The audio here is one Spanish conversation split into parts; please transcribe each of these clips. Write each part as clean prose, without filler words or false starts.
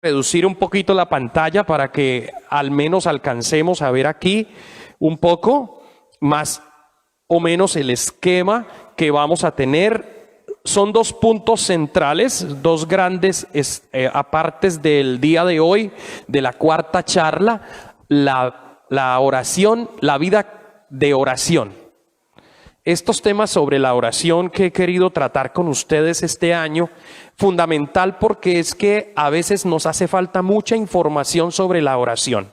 Reducir un poquito la pantalla para que al menos alcancemos a ver aquí un poco más o menos el esquema que vamos a tener. Son dos puntos centrales, dos grandes apartes del día de hoy, de la cuarta charla, la oración, la vida de oración. Estos temas sobre la oración que he querido tratar con ustedes este año, fundamental porque es que a veces nos hace falta mucha información sobre la oración.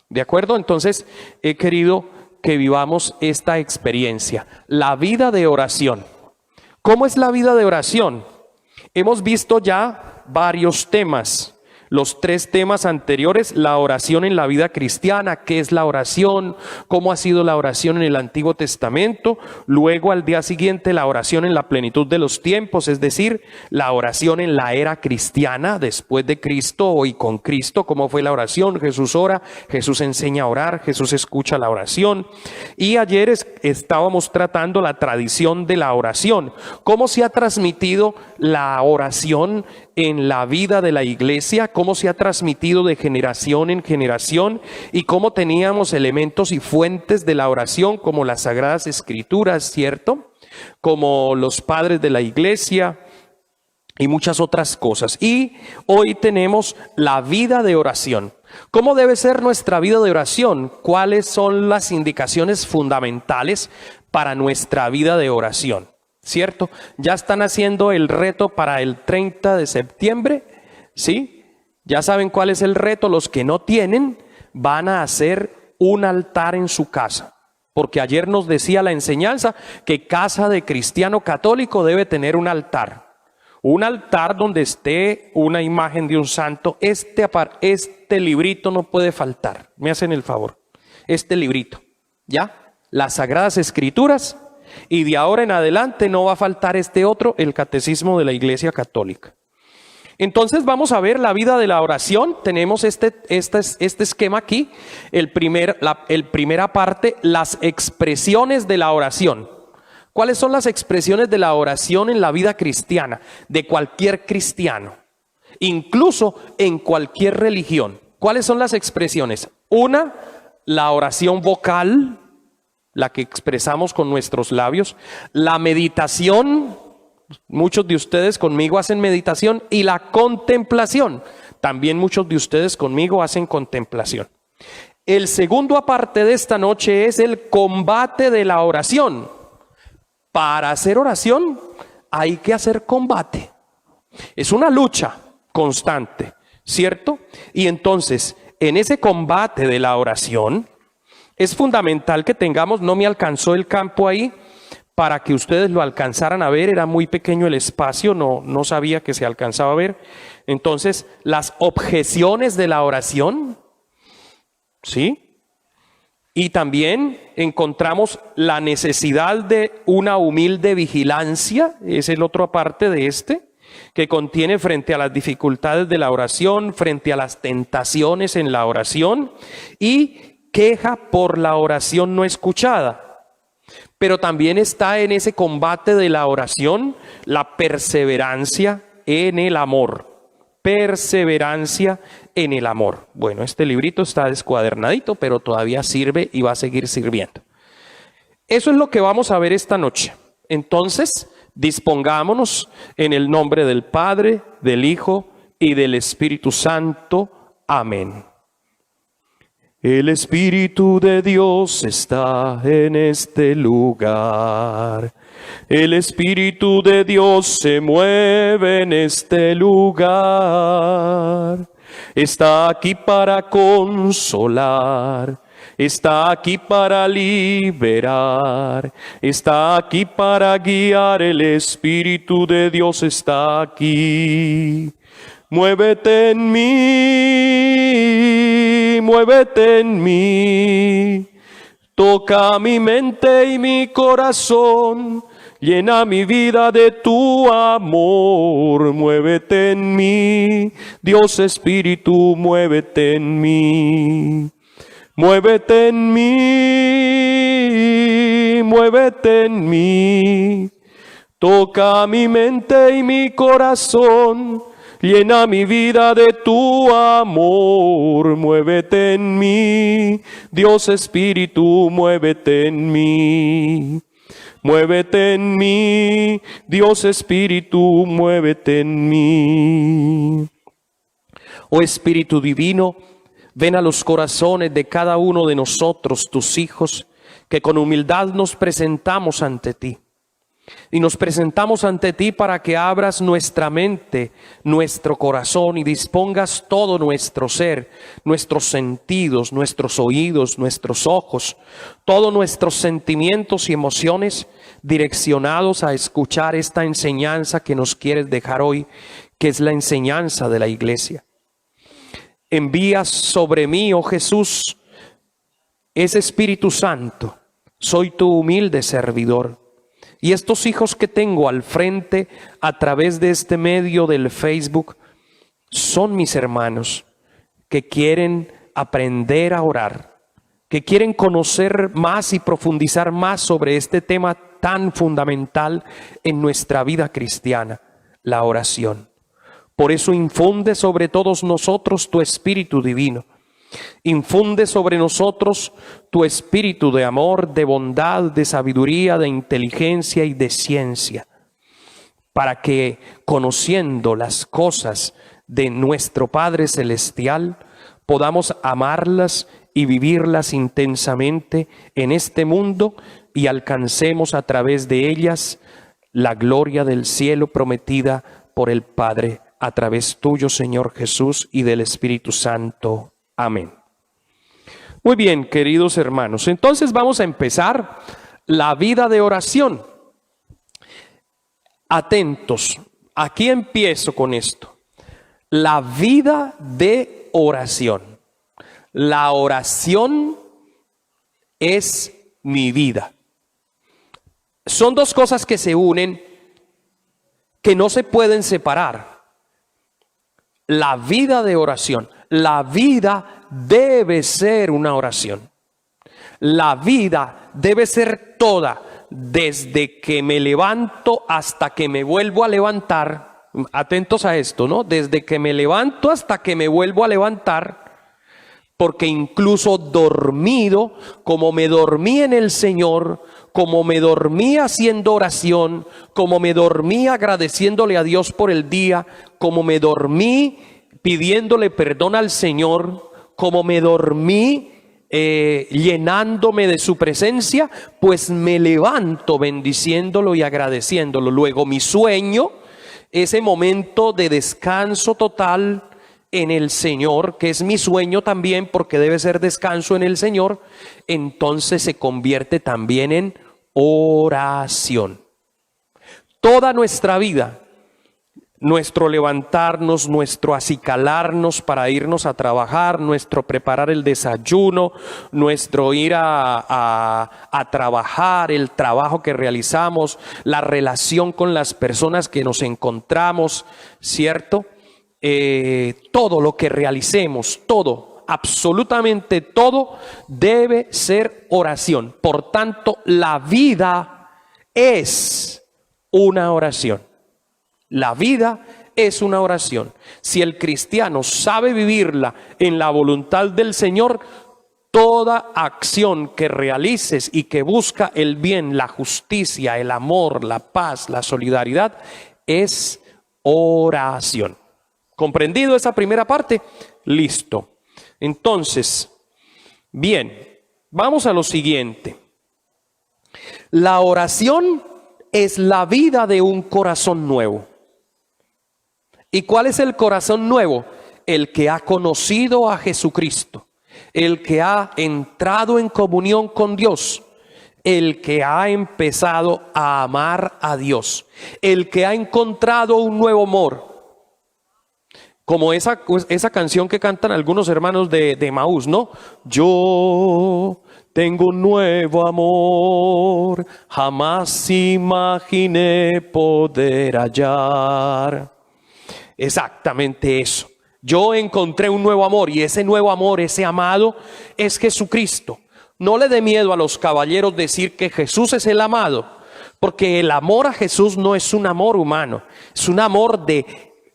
¿De acuerdo? Entonces he querido que vivamos esta experiencia, la vida de oración. ¿Cómo es la vida de oración? Hemos visto ya varios temas. Los tres temas anteriores, la oración en la vida cristiana, qué es la oración, cómo ha sido la oración en el Antiguo Testamento, luego al día siguiente la oración en la plenitud de los tiempos, es decir, la oración en la era cristiana, después de Cristo y con Cristo, cómo fue la oración, Jesús ora, Jesús enseña a orar, Jesús escucha la oración. Y ayer estábamos tratando la tradición de la oración, cómo se ha transmitido la oración en la vida de la iglesia, cómo se ha transmitido de generación en generación y cómo teníamos elementos y fuentes de la oración como las Sagradas Escrituras, ¿cierto? Como los padres de la iglesia y muchas otras cosas. Y hoy tenemos la vida de oración. ¿Cómo debe ser nuestra vida de oración? ¿Cuáles son las indicaciones fundamentales para nuestra vida de oración? ¿Cierto? Ya están haciendo el reto para el 30 de septiembre, ¿sí? Ya saben cuál es el reto. Los que no tienen van a hacer un altar en su casa. Porque ayer nos decía la enseñanza que casa de cristiano católico debe tener un altar. Un altar donde esté una imagen de un santo. Este librito no puede faltar. Me hacen el favor. Este librito, ¿ya? Las Sagradas Escrituras. Y de ahora en adelante no va a faltar este otro, el Catecismo de la Iglesia Católica. Entonces vamos a ver la vida de la oración. Tenemos este esquema aquí. Primera parte, las expresiones de la oración. ¿Cuáles son las expresiones de la oración en la vida cristiana? De cualquier cristiano, incluso en cualquier religión. ¿Cuáles son las expresiones? Una, la oración vocal, la que expresamos con nuestros labios, la meditación, muchos de ustedes conmigo hacen meditación, y la contemplación, también muchos de ustedes conmigo hacen contemplación. El segundo aparte de esta noche es el combate de la oración. Para hacer oración hay que hacer combate, es una lucha constante, ¿cierto? Y entonces en ese combate de la oración es fundamental que tengamos, no me alcanzó el campo ahí para que ustedes lo alcanzaran a ver, era muy pequeño el espacio, no sabía que se alcanzaba a ver. Entonces, las objeciones de la oración, ¿sí? Y también encontramos la necesidad de una humilde vigilancia, es el otro aparte de que contiene frente a las dificultades de la oración, frente a las tentaciones en la oración y queja por la oración no escuchada. Pero también está en ese combate de la oración la perseverancia en el amor. Perseverancia en el amor. Bueno, este librito está descuadernadito, pero todavía sirve y va a seguir sirviendo. Eso es lo que vamos a ver esta noche. Entonces, dispongámonos en el nombre del Padre, del Hijo y del Espíritu Santo. Amén. El Espíritu de Dios está en este lugar. El Espíritu de Dios se mueve en este lugar. Está aquí para consolar. Está aquí para liberar. Está aquí para guiar. El Espíritu de Dios está aquí. Muévete en mí, muévete en mí, toca mi mente y mi corazón, llena mi vida de tu amor, muévete en mí, Dios Espíritu, muévete en mí, muévete en mí, muévete en mí, toca mi mente y mi corazón, llena mi vida de tu amor, muévete en mí, Dios Espíritu, muévete en mí. Muévete en mí, Dios Espíritu, muévete en mí. Oh Espíritu Divino, ven a los corazones de cada uno de nosotros, tus hijos, que con humildad nos presentamos ante ti. Y nos presentamos ante ti para que abras nuestra mente, nuestro corazón y dispongas todo nuestro ser, nuestros sentidos, nuestros oídos, nuestros ojos, todos nuestros sentimientos y emociones direccionados a escuchar esta enseñanza que nos quieres dejar hoy, que es la enseñanza de la iglesia. Envía sobre mí, oh Jesús, ese Espíritu Santo. Soy tu humilde servidor. Y estos hijos que tengo al frente a través de este medio del Facebook son mis hermanos que quieren aprender a orar, que quieren conocer más y profundizar más sobre este tema tan fundamental en nuestra vida cristiana, la oración. Por eso infunde sobre todos nosotros tu Espíritu Divino. Infunde sobre nosotros tu espíritu de amor, de bondad, de sabiduría, de inteligencia y de ciencia, para que, conociendo las cosas de nuestro Padre Celestial, podamos amarlas y vivirlas intensamente en este mundo y alcancemos a través de ellas la gloria del cielo prometida por el Padre, a través tuyo, Señor Jesús, y del Espíritu Santo. Amén. Muy bien, queridos hermanos, entonces vamos a empezar la vida de oración. Atentos, aquí empiezo con esto. La vida de oración. La oración es mi vida. Son dos cosas que se unen, que no se pueden separar. La vida de oración. La vida debe ser una oración. La vida debe ser toda, desde que me levanto hasta que me vuelvo a levantar. Atentos a esto, ¿no? Desde que me levanto hasta que me vuelvo a levantar, porque incluso dormido, como me dormí en el Señor, como me dormí haciendo oración, como me dormí agradeciéndole a Dios por el día, como me dormí pidiéndole perdón al Señor, como me dormí llenándome de su presencia, pues me levanto bendiciéndolo y agradeciéndolo. Luego mi sueño, ese momento de descanso total en el Señor, que es mi sueño también porque debe ser descanso en el Señor, entonces se convierte también en oración. Toda nuestra vida, nuestro levantarnos, nuestro acicalarnos para irnos a trabajar, nuestro preparar el desayuno, nuestro ir a trabajar, el trabajo que realizamos, la relación con las personas que nos encontramos, ¿cierto? Todo lo que realicemos, todo, absolutamente todo debe ser oración. Por tanto, la vida es una oración. La vida es una oración. Si el cristiano sabe vivirla en la voluntad del Señor, toda acción que realices y que busca el bien, la justicia, el amor, la paz, la solidaridad, es oración. ¿Comprendido esa primera parte? Listo. Entonces, bien, vamos a lo siguiente. La oración es la vida de un corazón nuevo. ¿Y cuál es el corazón nuevo? El que ha conocido a Jesucristo, el que ha entrado en comunión con Dios, el que ha empezado a amar a Dios, el que ha encontrado un nuevo amor. Como esa canción que cantan algunos hermanos de Maús, ¿no? Yo tengo un nuevo amor, jamás imaginé poder hallar. Exactamente eso. Yo encontré un nuevo amor y ese nuevo amor, ese amado, es Jesucristo. No le dé miedo a los caballeros decir que Jesús es el amado, porque el amor a Jesús no es un amor humano, es un amor de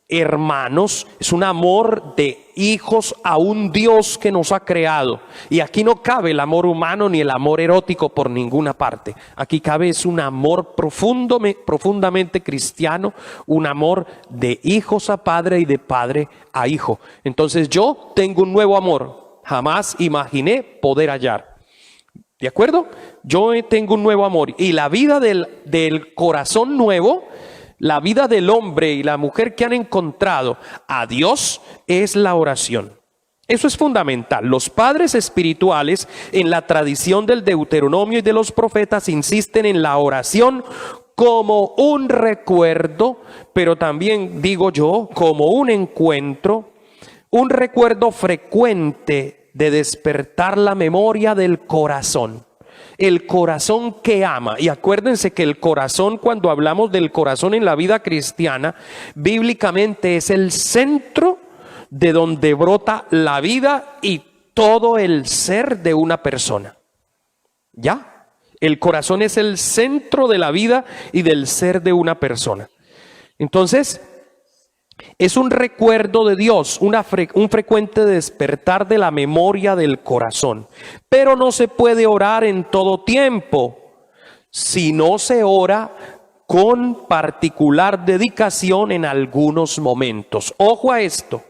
hermanos, es un amor de hijos a un Dios que nos ha creado. Y aquí no cabe el amor humano ni el amor erótico por ninguna parte. Aquí cabe es un amor profundamente cristiano, un amor de hijos a padre y de padre a hijo. Entonces yo tengo un nuevo amor, jamás imaginé poder hallar. ¿De acuerdo? Yo tengo un nuevo amor y la vida del corazón nuevo, la vida del hombre y la mujer que han encontrado a Dios es la oración. Eso es fundamental. Los padres espirituales en la tradición del Deuteronomio y de los profetas insisten en la oración como un recuerdo, pero también digo yo, como un encuentro, un recuerdo frecuente de despertar la memoria del corazón. El corazón que ama. Y acuérdense que el corazón, cuando hablamos del corazón en la vida cristiana, bíblicamente es el centro de donde brota la vida y todo el ser de una persona. ¿Ya? El corazón es el centro de la vida y del ser de una persona. Entonces, es un recuerdo de Dios, un frecuente despertar de la memoria del corazón. Pero no se puede orar en todo tiempo, si no se ora con particular dedicación en algunos momentos. Ojo a esto.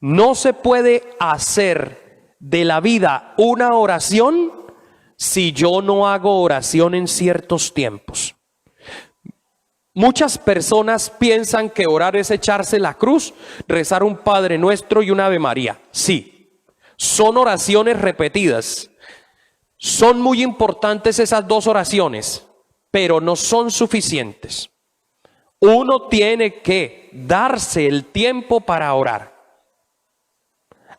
No se puede hacer de la vida una oración si yo no hago oración en ciertos tiempos. Muchas personas piensan que orar es echarse la cruz, rezar un Padre Nuestro y un Ave María. Sí, son oraciones repetidas. Son muy importantes esas dos oraciones, pero no son suficientes. Uno tiene que darse el tiempo para orar.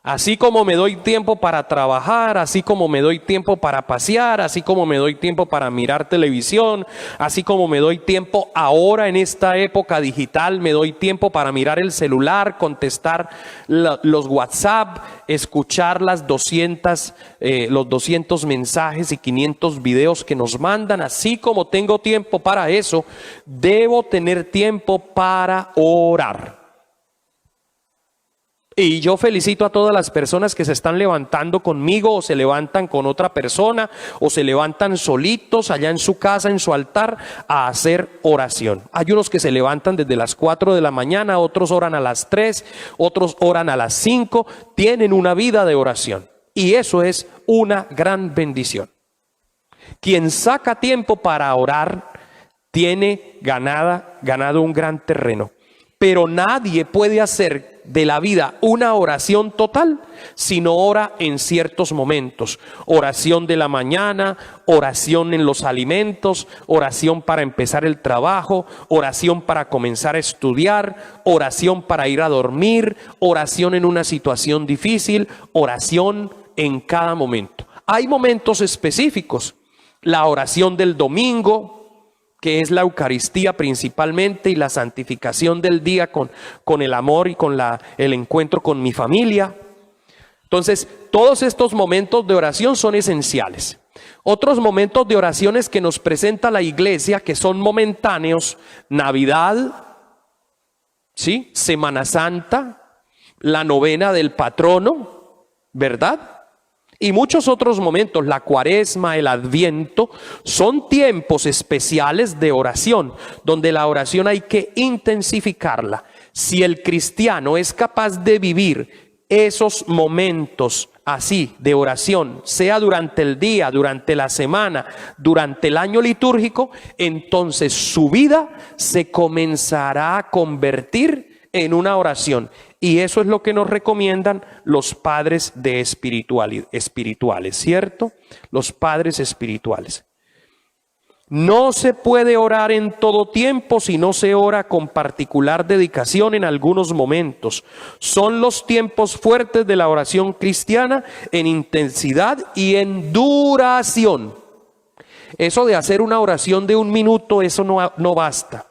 Así como me doy tiempo para trabajar, así como me doy tiempo para pasear, así como me doy tiempo para mirar televisión, así como me doy tiempo ahora en esta época digital, me doy tiempo para mirar el celular, contestar los WhatsApp, escuchar los 200 mensajes y 500 videos que nos mandan. Así como tengo tiempo para eso, debo tener tiempo para orar. Y yo felicito a todas las personas que se están levantando conmigo o se levantan con otra persona o se levantan solitos allá en su casa, en su altar, a hacer oración. Hay unos que se levantan desde las 4 de la mañana, otros oran a las 3, otros oran a las 5, tienen una vida de oración. Y eso es una gran bendición. Quien saca tiempo para orar tiene ganado un gran terreno. Pero nadie puede hacer de la vida una oración total si no ora en ciertos momentos. Oración de la mañana, oración en los alimentos, oración para empezar el trabajo, oración para comenzar a estudiar, oración para ir a dormir, oración en una situación difícil, oración en cada momento. Hay momentos específicos. La oración del domingo, que es la Eucaristía principalmente, y la santificación del día con el amor y con el encuentro con mi familia. Entonces, todos estos momentos de oración son esenciales. Otros momentos de oraciones que nos presenta la iglesia, que son momentáneos: Navidad, ¿sí? Semana Santa, la novena del patrono, ¿verdad? Y muchos otros momentos, la Cuaresma, el Adviento, son tiempos especiales de oración, donde la oración hay que intensificarla. Si el cristiano es capaz de vivir esos momentos así de oración, sea durante el día, durante la semana, durante el año litúrgico, entonces su vida se comenzará a convertir en una oración. Y eso es lo que nos recomiendan los padres de espirituales, ¿cierto? Los padres espirituales. No se puede orar en todo tiempo si no se ora con particular dedicación en algunos momentos. Son los tiempos fuertes de la oración cristiana en intensidad y en duración. Eso de hacer una oración de 1 minuto, eso no basta.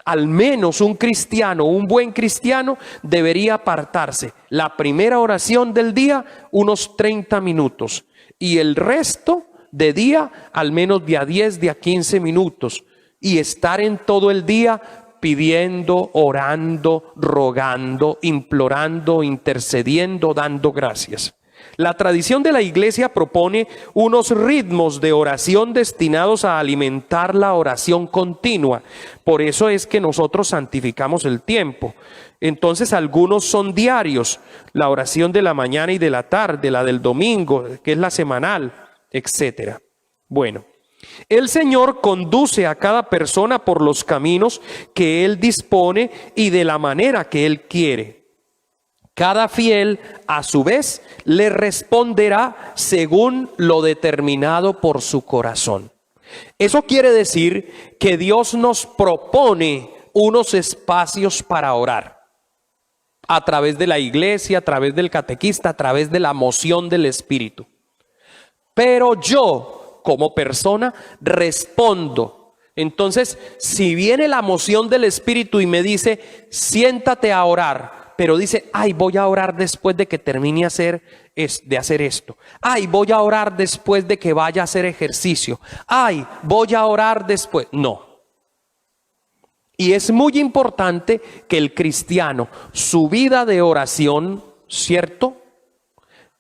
Al menos un cristiano, un buen cristiano, debería apartarse la primera oración del día unos 30 minutos y el resto de día al menos de a 10, de a 15 minutos, y estar en todo el día pidiendo, orando, rogando, implorando, intercediendo, dando gracias. La tradición de la iglesia propone unos ritmos de oración destinados a alimentar la oración continua. Por eso es que nosotros santificamos el tiempo. Entonces algunos son diarios, la oración de la mañana y de la tarde, la del domingo, que es la semanal, etcétera. Bueno, el Señor conduce a cada persona por los caminos que Él dispone y de la manera que Él quiere. Cada fiel, a su vez, le responderá según lo determinado por su corazón. Eso quiere decir que Dios nos propone unos espacios para orar. A través de la iglesia, a través del catequista, a través de la moción del Espíritu. Pero yo, como persona, respondo. Entonces, si viene la moción del Espíritu y me dice, siéntate a orar, pero dice, ay, voy a orar después de que termine de hacer esto. Ay, voy a orar después de que vaya a hacer ejercicio. Ay, voy a orar después. No. Y es muy importante que el cristiano, su vida de oración, ¿cierto?,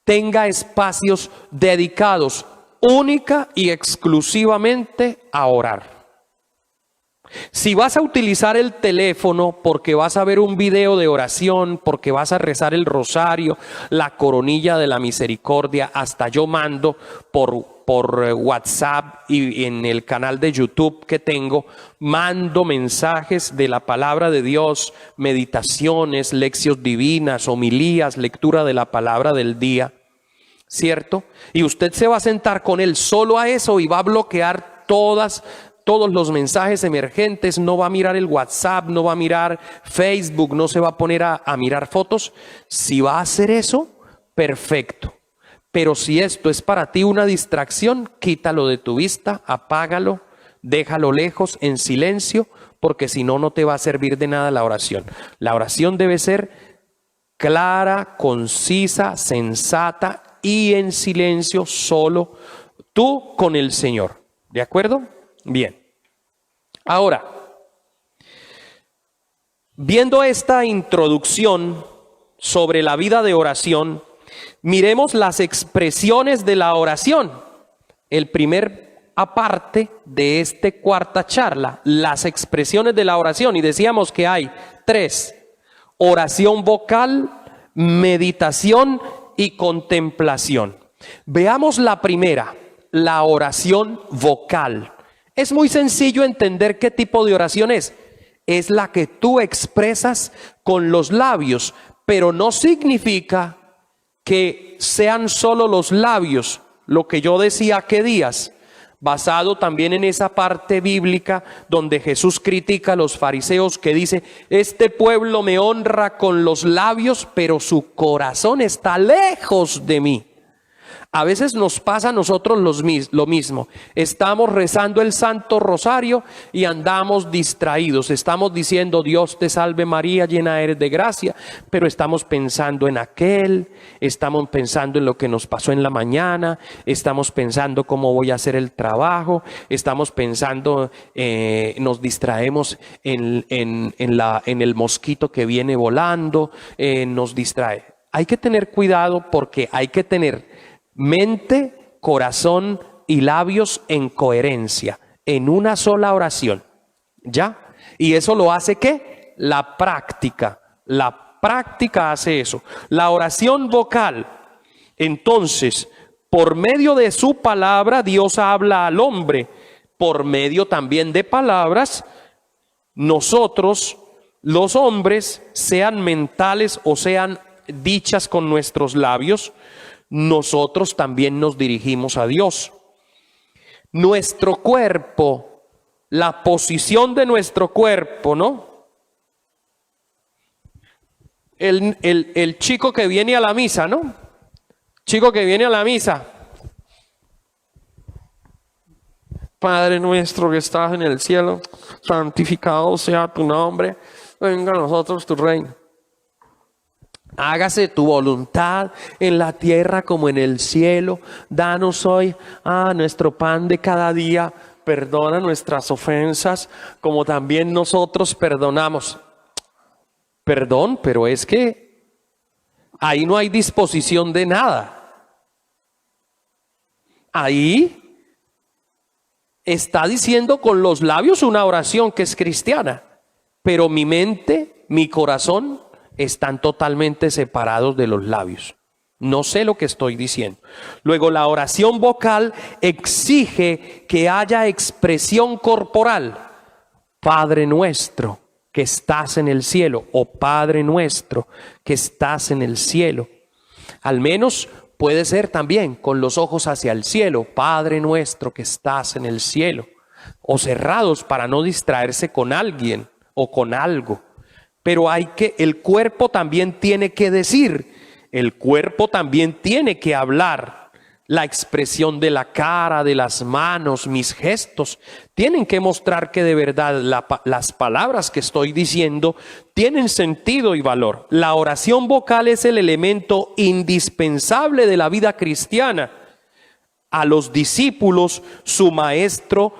tenga espacios dedicados única y exclusivamente a orar. Si vas a utilizar el teléfono porque vas a ver un video de oración, porque vas a rezar el rosario, la coronilla de la misericordia, hasta yo mando por WhatsApp y en el canal de YouTube que tengo, mando mensajes de la palabra de Dios, meditaciones, lecciones divinas, homilías, lectura de la palabra del día, ¿cierto? Y usted se va a sentar con él solo a eso y va a bloquear todos los mensajes emergentes, no va a mirar el WhatsApp, no va a mirar Facebook, no se va a poner a mirar fotos. Si va a hacer eso, perfecto. Pero si esto es para ti una distracción, quítalo de tu vista, apágalo, déjalo lejos, en silencio, porque si no, no te va a servir de nada la oración. La oración debe ser clara, concisa, sensata y en silencio, solo tú con el Señor. ¿De acuerdo? Bien. Ahora, viendo esta introducción sobre la vida de oración, miremos las expresiones de la oración. El primer aparte de esta cuarta charla, las expresiones de la oración. Y decíamos que hay 3: oración vocal, meditación y contemplación. Veamos la primera, la oración vocal. Es muy sencillo entender qué tipo de oración es. Es la que tú expresas con los labios, pero no significa que sean solo los labios. Lo que yo decía qué días, basado también en esa parte bíblica donde Jesús critica a los fariseos, que dice, este pueblo me honra con los labios, pero su corazón está lejos de mí. A veces nos pasa a nosotros lo mismo. Estamos rezando el Santo Rosario y andamos distraídos. Estamos diciendo, Dios te salve María, llena eres de gracia, pero estamos pensando en aquel, estamos pensando en lo que nos pasó en la mañana, estamos pensando cómo voy a hacer el trabajo, estamos pensando, nos distraemos en el mosquito que viene volando, nos distrae. Hay que tener cuidado porque hay que tener mente, corazón y labios en coherencia, en una sola oración, ¿ya? Y eso lo hace ¿qué? La práctica hace eso. La oración vocal, entonces, por medio de su palabra, Dios habla al hombre. Por medio también de palabras, nosotros, los hombres, sean mentales o sean dichas con nuestros labios, nosotros también nos dirigimos a Dios. Nuestro cuerpo, la posición de nuestro cuerpo, ¿no? El chico que viene a la misa, ¿no? Chico que viene a la misa. Padre nuestro que estás en el cielo, santificado sea tu nombre, venga a nosotros tu reino. Hágase tu voluntad en la tierra como en el cielo. Danos hoy nuestro pan de cada día. perdona nuestras ofensas como también nosotros perdonamos. Perdón, pero es que ahí no hay disposición de nada. Ahí está diciendo con los labios una oración que es cristiana, pero mi mente, mi corazón están totalmente separados de los labios. No sé lo que estoy diciendo. Luego, la oración vocal exige que haya expresión corporal. Padre nuestro que estás en el cielo, o Padre nuestro que estás en el cielo. Al menos puede ser también con los ojos hacia el cielo, Padre nuestro que estás en el cielo, o cerrados para no distraerse con alguien o con algo. Pero el cuerpo también tiene que decir, el cuerpo también tiene que hablar. La expresión de la cara, de las manos, mis gestos, tienen que mostrar que de verdad las palabras que estoy diciendo tienen sentido y valor. La oración vocal es el elemento indispensable de la vida cristiana. A los discípulos, su maestro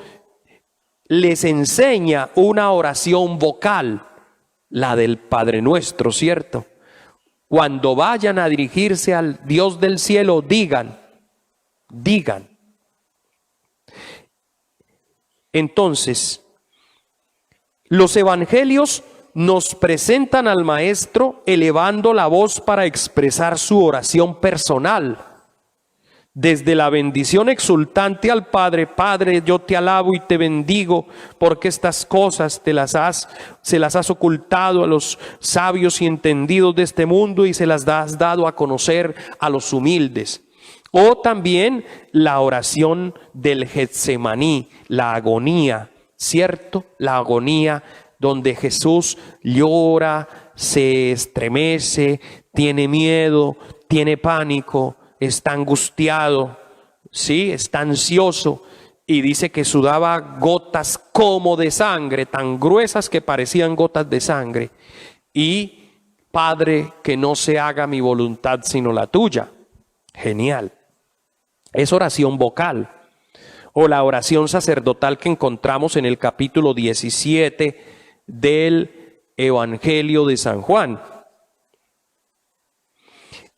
les enseña una oración vocal, la del Padre Nuestro, ¿cierto? Cuando vayan a dirigirse al Dios del cielo, digan. Entonces, los evangelios nos presentan al Maestro elevando la voz para expresar su oración personal. Desde la bendición exultante al Padre: Padre, yo te alabo y te bendigo porque estas cosas se las has ocultado a los sabios y entendidos de este mundo y se las has dado a conocer a los humildes. O también la oración del Getsemaní, la agonía, ¿cierto? La agonía donde Jesús llora, se estremece, tiene miedo, tiene pánico, está angustiado, ¿sí? Está ansioso, y dice que sudaba gotas como de sangre, tan gruesas que parecían gotas de sangre. Y Padre, que no se haga mi voluntad sino la tuya. Genial. Es oración vocal. O la oración sacerdotal que encontramos en el capítulo 17 del Evangelio de San Juan.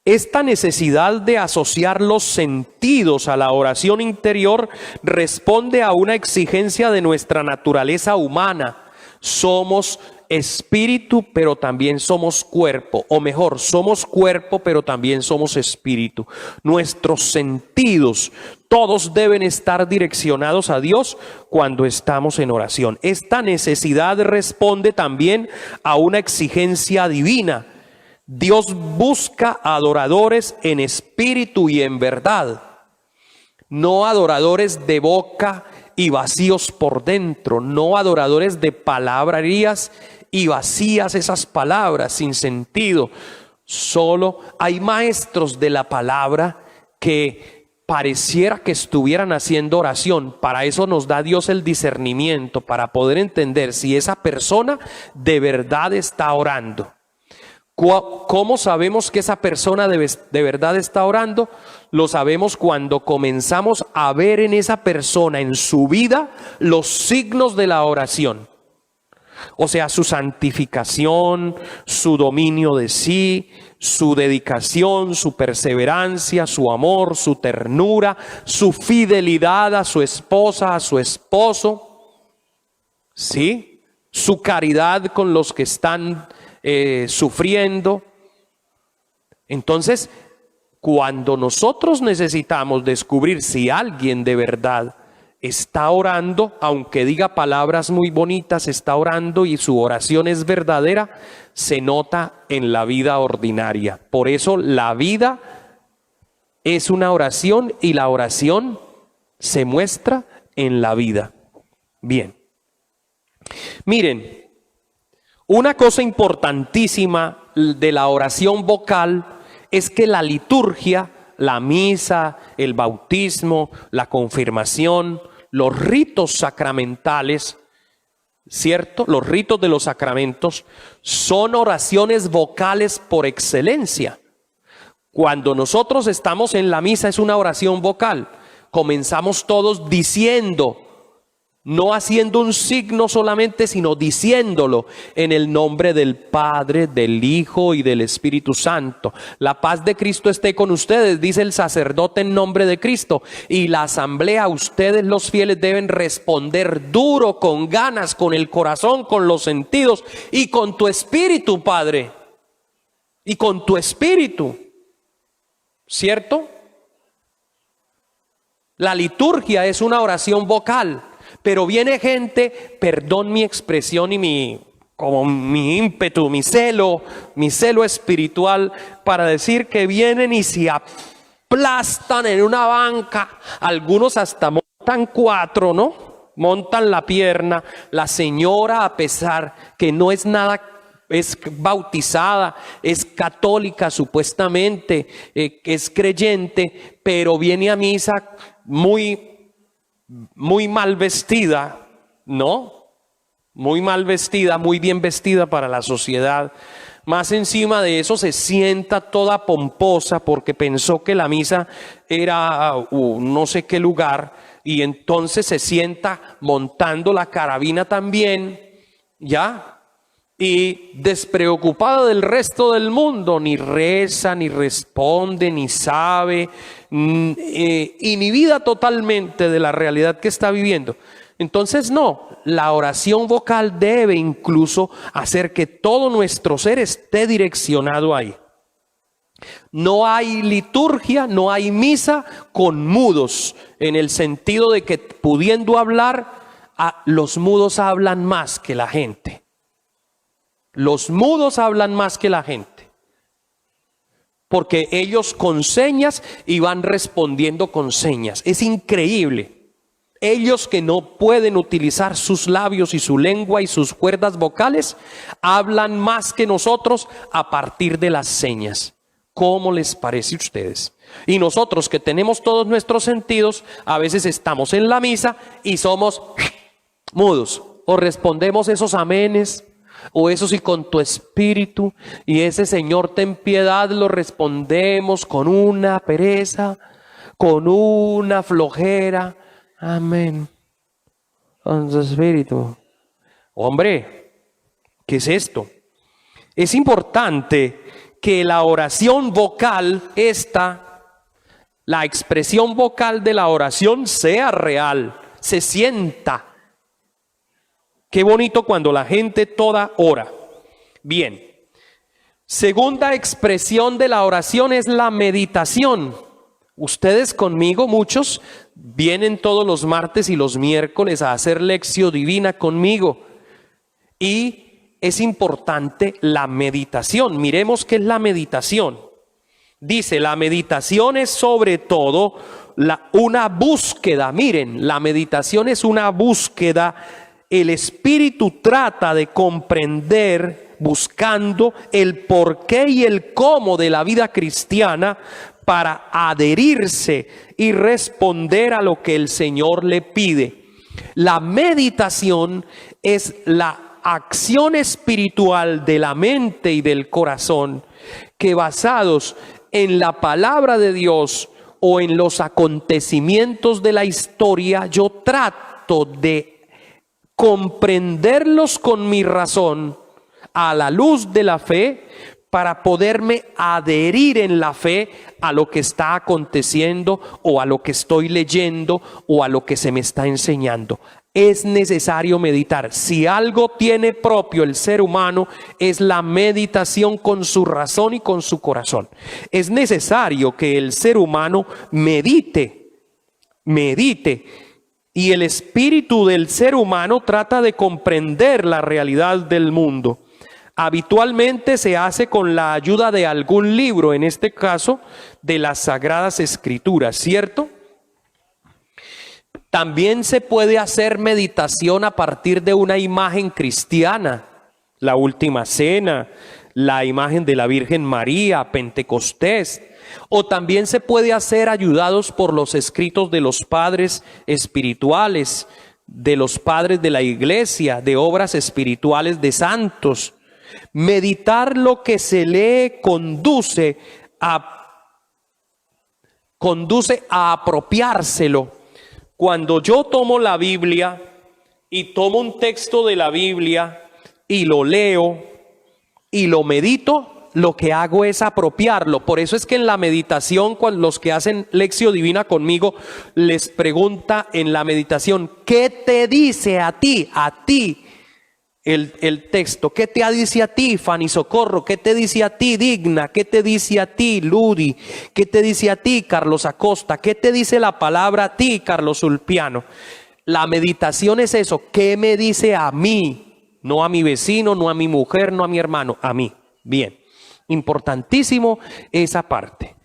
Esta necesidad de asociar los sentidos a la oración interior responde a una exigencia de nuestra naturaleza humana. Somos espíritu, pero también somos cuerpo, o mejor, somos cuerpo, pero también somos espíritu. Nuestros sentidos, todos deben estar direccionados a Dios cuando estamos en oración. Esta necesidad responde también a una exigencia divina. Dios busca adoradores en espíritu y en verdad, no adoradores de boca y vacíos por dentro, no adoradores de palabrerías y vacías esas palabras sin sentido. Solo hay maestros de la palabra que pareciera que estuvieran haciendo oración. Para eso nos da Dios el discernimiento, para poder entender si esa persona de verdad está orando. ¿Cómo sabemos que esa persona de verdad está orando? Lo sabemos cuando comenzamos a ver en esa persona, en su vida, los signos de la oración. O sea, su santificación, su dominio de sí, su dedicación, su perseverancia, su amor, su ternura, su fidelidad a su esposa, a su esposo, ¿sí? Su caridad con los que están sufriendo. Entonces, cuando nosotros necesitamos descubrir si alguien de verdad está orando, aunque diga palabras muy bonitas, está orando y su oración es verdadera, se nota en la vida ordinaria. Por eso la vida es una oración y la oración se muestra en la vida. Bien. Miren, una cosa importantísima de la oración vocal es que la liturgia, la misa, el bautismo, la confirmación, los ritos sacramentales, ¿cierto? Los ritos de los sacramentos son oraciones vocales por excelencia. Cuando nosotros estamos en la misa es una oración vocal. Comenzamos todos diciendo no haciendo un signo solamente, sino diciéndolo en el nombre del Padre, del Hijo y del Espíritu Santo. La paz de Cristo esté con ustedes, dice el sacerdote en nombre de Cristo. Y la asamblea, ustedes los fieles deben responder duro, con ganas, con el corazón, con los sentidos y con tu espíritu, Padre. Y con tu espíritu, ¿cierto? La liturgia es una oración vocal. Pero viene gente, perdón mi expresión y mi ímpetu, mi celo espiritual, para decir que vienen y se aplastan en una banca. Algunos hasta montan 4, ¿no? Montan la pierna. La señora, a pesar que no es nada, es bautizada, es católica supuestamente, es creyente, pero viene a misa muy mal vestida, ¿no? Muy mal vestida, muy bien vestida para la sociedad. Más encima de eso se sienta toda pomposa porque pensó que la misa era no sé qué lugar, y entonces se sienta montando la carabina también, ¿ya? Y despreocupada del resto del mundo, ni reza, ni responde, ni sabe, inhibida totalmente de la realidad que está viviendo. Entonces no, la oración vocal debe incluso hacer que todo nuestro ser esté direccionado ahí. No hay liturgia, no hay misa con mudos, en el sentido de que pudiendo hablar, los mudos hablan más que la gente. Los mudos hablan más que la gente, porque ellos con señas y van respondiendo con señas. Es increíble. Ellos que no pueden utilizar sus labios y su lengua y sus cuerdas vocales, hablan más que nosotros a partir de las señas. ¿Cómo les parece a ustedes? Y nosotros que tenemos todos nuestros sentidos, a veces estamos en la misa y somos mudos, o respondemos esos amenes, o eso sí con tu espíritu, y ese Señor ten piedad lo respondemos con una pereza, con una flojera. Amén. Con su espíritu. Hombre, ¿qué es esto? Es importante que la oración vocal, la expresión vocal de la oración sea real, se sienta. Qué bonito cuando la gente toda ora. Bien. Segunda expresión de la oración es la meditación. Ustedes conmigo, muchos, vienen todos los martes y los miércoles a hacer lección divina conmigo. Y es importante la meditación. Miremos qué es la meditación. Dice, la meditación es sobre todo una búsqueda. Miren, la meditación es una búsqueda. El espíritu trata de comprender, buscando el porqué y el cómo de la vida cristiana para adherirse y responder a lo que el Señor le pide. La meditación es la acción espiritual de la mente y del corazón que, basados en la palabra de Dios o en los acontecimientos de la historia, yo trato de comprenderlos con mi razón a la luz de la fe, para poderme adherir en la fe a lo que está aconteciendo o a lo que estoy leyendo o a lo que se me está enseñando. Es necesario meditar. Si algo tiene propio el ser humano, es la meditación con su razón y con su corazón. Es necesario que el ser humano medite. Y el espíritu del ser humano trata de comprender la realidad del mundo. Habitualmente se hace con la ayuda de algún libro, en este caso de las Sagradas Escrituras, ¿cierto? También se puede hacer meditación a partir de una imagen cristiana, la Última Cena, la imagen de la Virgen María, Pentecostés. O también se puede hacer ayudados por los escritos de los padres espirituales, de los padres de la iglesia, de obras espirituales de santos. Meditar lo que se lee conduce a apropiárselo. Cuando yo tomo la Biblia y tomo un texto de la Biblia y lo leo y lo medito, lo que hago es apropiarlo. Por eso es que en la meditación, cuando los que hacen Lección Divina conmigo, les pregunta en la meditación, ¿qué te dice a ti el texto? ¿Qué te dice a ti, Fanny Socorro? ¿Qué te dice a ti, Digna? ¿Qué te dice a ti, Ludi? ¿Qué te dice a ti, Carlos Acosta? ¿Qué te dice la palabra a ti, Carlos Ulpiano? La meditación es eso, ¿qué me dice a mí? No a mi vecino, no a mi mujer, no a mi hermano, a mí. Bien, importantísimo esa parte.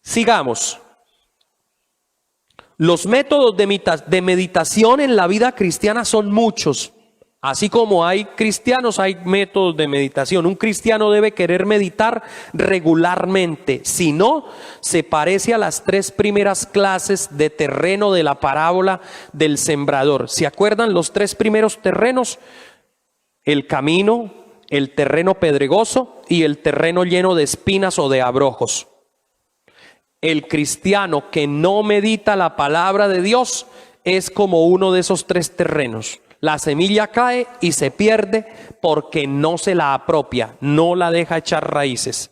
Sigamos. Los métodos de meditación en la vida cristiana son muchos. Así como hay cristianos, hay métodos de meditación. Un cristiano debe querer meditar regularmente. Si no, se parece a las 3 primeras clases de terreno de la parábola del sembrador. ¿Se acuerdan los 3 primeros terrenos? El camino, el terreno pedregoso y el terreno lleno de espinas o de abrojos. El cristiano que no medita la palabra de Dios es como uno de esos 3 terrenos. La semilla cae y se pierde porque no se la apropia, no la deja echar raíces.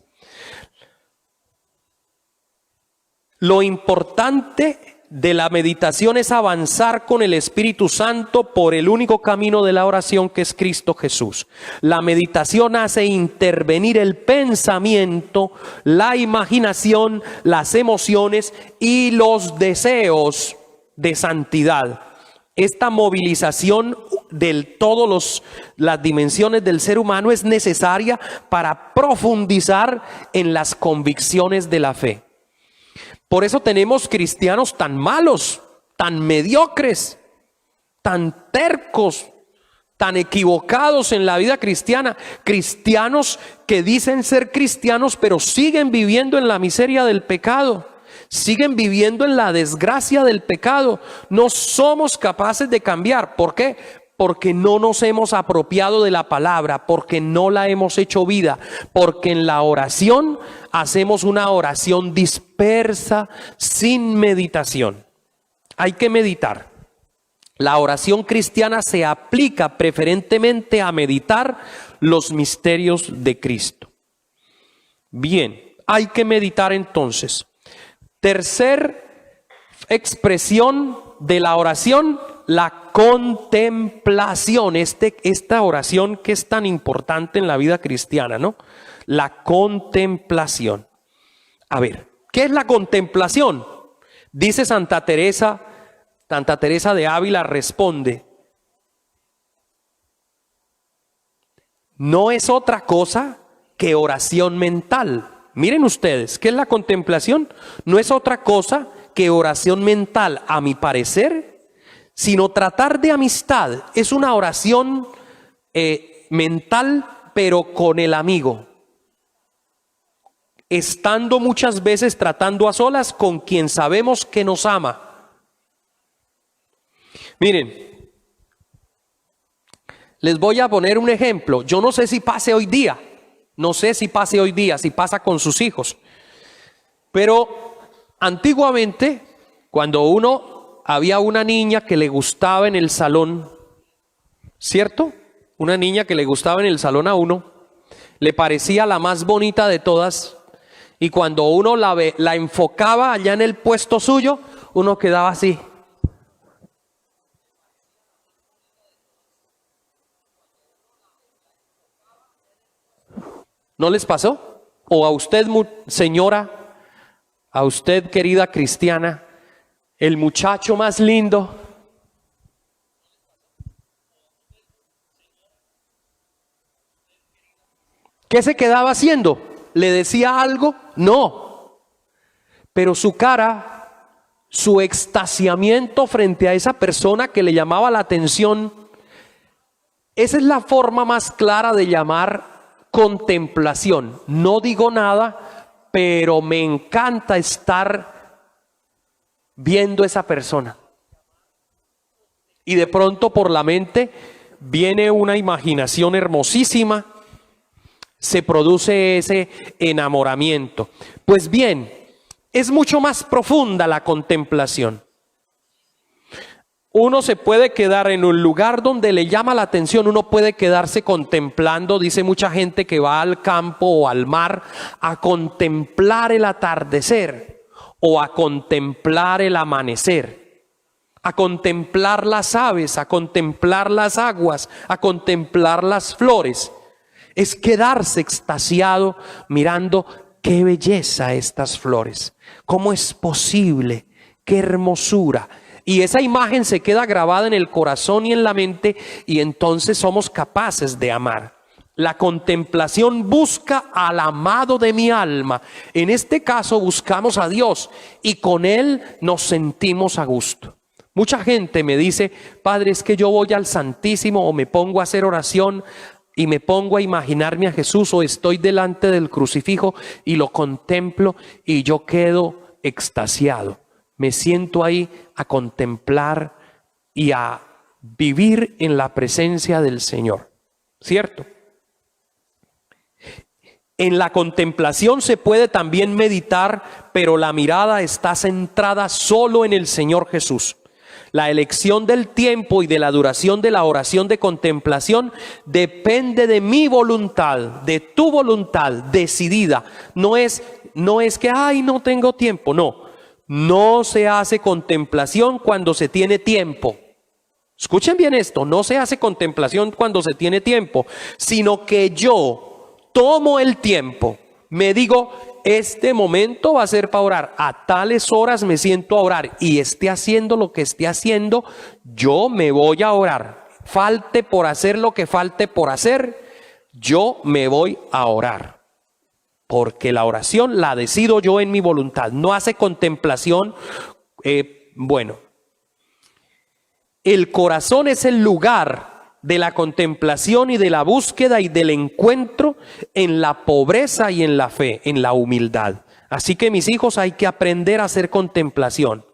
Lo importante de la meditación es avanzar con el Espíritu Santo por el único camino de la oración, que es Cristo Jesús. La meditación hace intervenir el pensamiento, la imaginación, las emociones y los deseos de santidad. Esta movilización de todas las dimensiones del ser humano es necesaria para profundizar en las convicciones de la fe. Por eso tenemos cristianos tan malos, tan mediocres, tan tercos, tan equivocados en la vida cristiana. Cristianos que dicen ser cristianos, pero siguen viviendo en la miseria del pecado. Siguen viviendo en la desgracia del pecado. No somos capaces de cambiar. ¿Por qué? Porque no nos hemos apropiado de la palabra, porque no la hemos hecho vida, porque en la oración hacemos una oración dispersa, sin meditación. Hay que meditar. La oración cristiana se aplica preferentemente a meditar los misterios de Cristo. Bien, hay que meditar entonces. Tercer expresión de la oración, la contemplación. Esta oración que es tan importante en la vida cristiana, ¿no? La contemplación. A ver, ¿qué es la contemplación? Dice Santa Teresa de Ávila, responde: no es otra cosa que oración mental. Miren ustedes, ¿qué es la contemplación? No es otra cosa que oración mental, a mi parecer, sino tratar de amistad. Es una oración mental, pero con el amigo. Estando muchas veces tratando a solas con quien sabemos que nos ama. Miren, les voy a poner un ejemplo. Yo no sé si pase hoy día. No sé si pase hoy día, si pasa con sus hijos. Pero antiguamente, cuando había una niña que le gustaba en el salón, ¿cierto? Una niña que le gustaba en el salón a uno, le parecía la más bonita de todas, y cuando uno la enfocaba allá en el puesto suyo, uno quedaba así. ¿No les pasó? O a usted, señora, a usted, querida cristiana, el muchacho más lindo. ¿Qué se quedaba haciendo? ¿Le decía algo? No. Pero su cara, su extasiamiento frente a esa persona que le llamaba la atención, esa es la forma más clara de llamar contemplación. No digo nada, pero me encanta estar viendo a esa persona. Y de pronto por la mente viene una imaginación hermosísima, se produce ese enamoramiento. Pues bien, es mucho más profunda la contemplación. Uno se puede quedar en un lugar donde le llama la atención, uno puede quedarse contemplando, dice mucha gente que va al campo o al mar a contemplar el atardecer o a contemplar el amanecer, a contemplar las aves, a contemplar las aguas, a contemplar las flores. Es quedarse extasiado mirando qué belleza estas flores, cómo es posible, qué hermosura. Y esa imagen se queda grabada en el corazón y en la mente, y entonces somos capaces de amar. La contemplación busca al amado de mi alma. En este caso buscamos a Dios y con Él nos sentimos a gusto. Mucha gente me dice: Padre, es que yo voy al Santísimo o me pongo a hacer oración y me pongo a imaginarme a Jesús, o estoy delante del crucifijo y lo contemplo y yo quedo extasiado. Me siento ahí a contemplar y a vivir en la presencia del Señor, ¿cierto? En la contemplación se puede también meditar, pero la mirada está centrada solo en el Señor Jesús. La elección del tiempo y de la duración de la oración de contemplación depende de mi voluntad, de tu voluntad decidida. No es que, no tengo tiempo, no. No se hace contemplación cuando se tiene tiempo. Escuchen bien esto, no se hace contemplación cuando se tiene tiempo, sino que yo tomo el tiempo, me digo, este momento va a ser para orar, a tales horas me siento a orar, y esté haciendo lo que esté haciendo, yo me voy a orar. Falte por hacer lo que falte por hacer, yo me voy a orar. Porque la oración la decido yo en mi voluntad. No hace contemplación. El corazón es el lugar de la contemplación y de la búsqueda y del encuentro en la pobreza y en la fe, en la humildad. Así que, mis hijos, hay que aprender a hacer contemplación.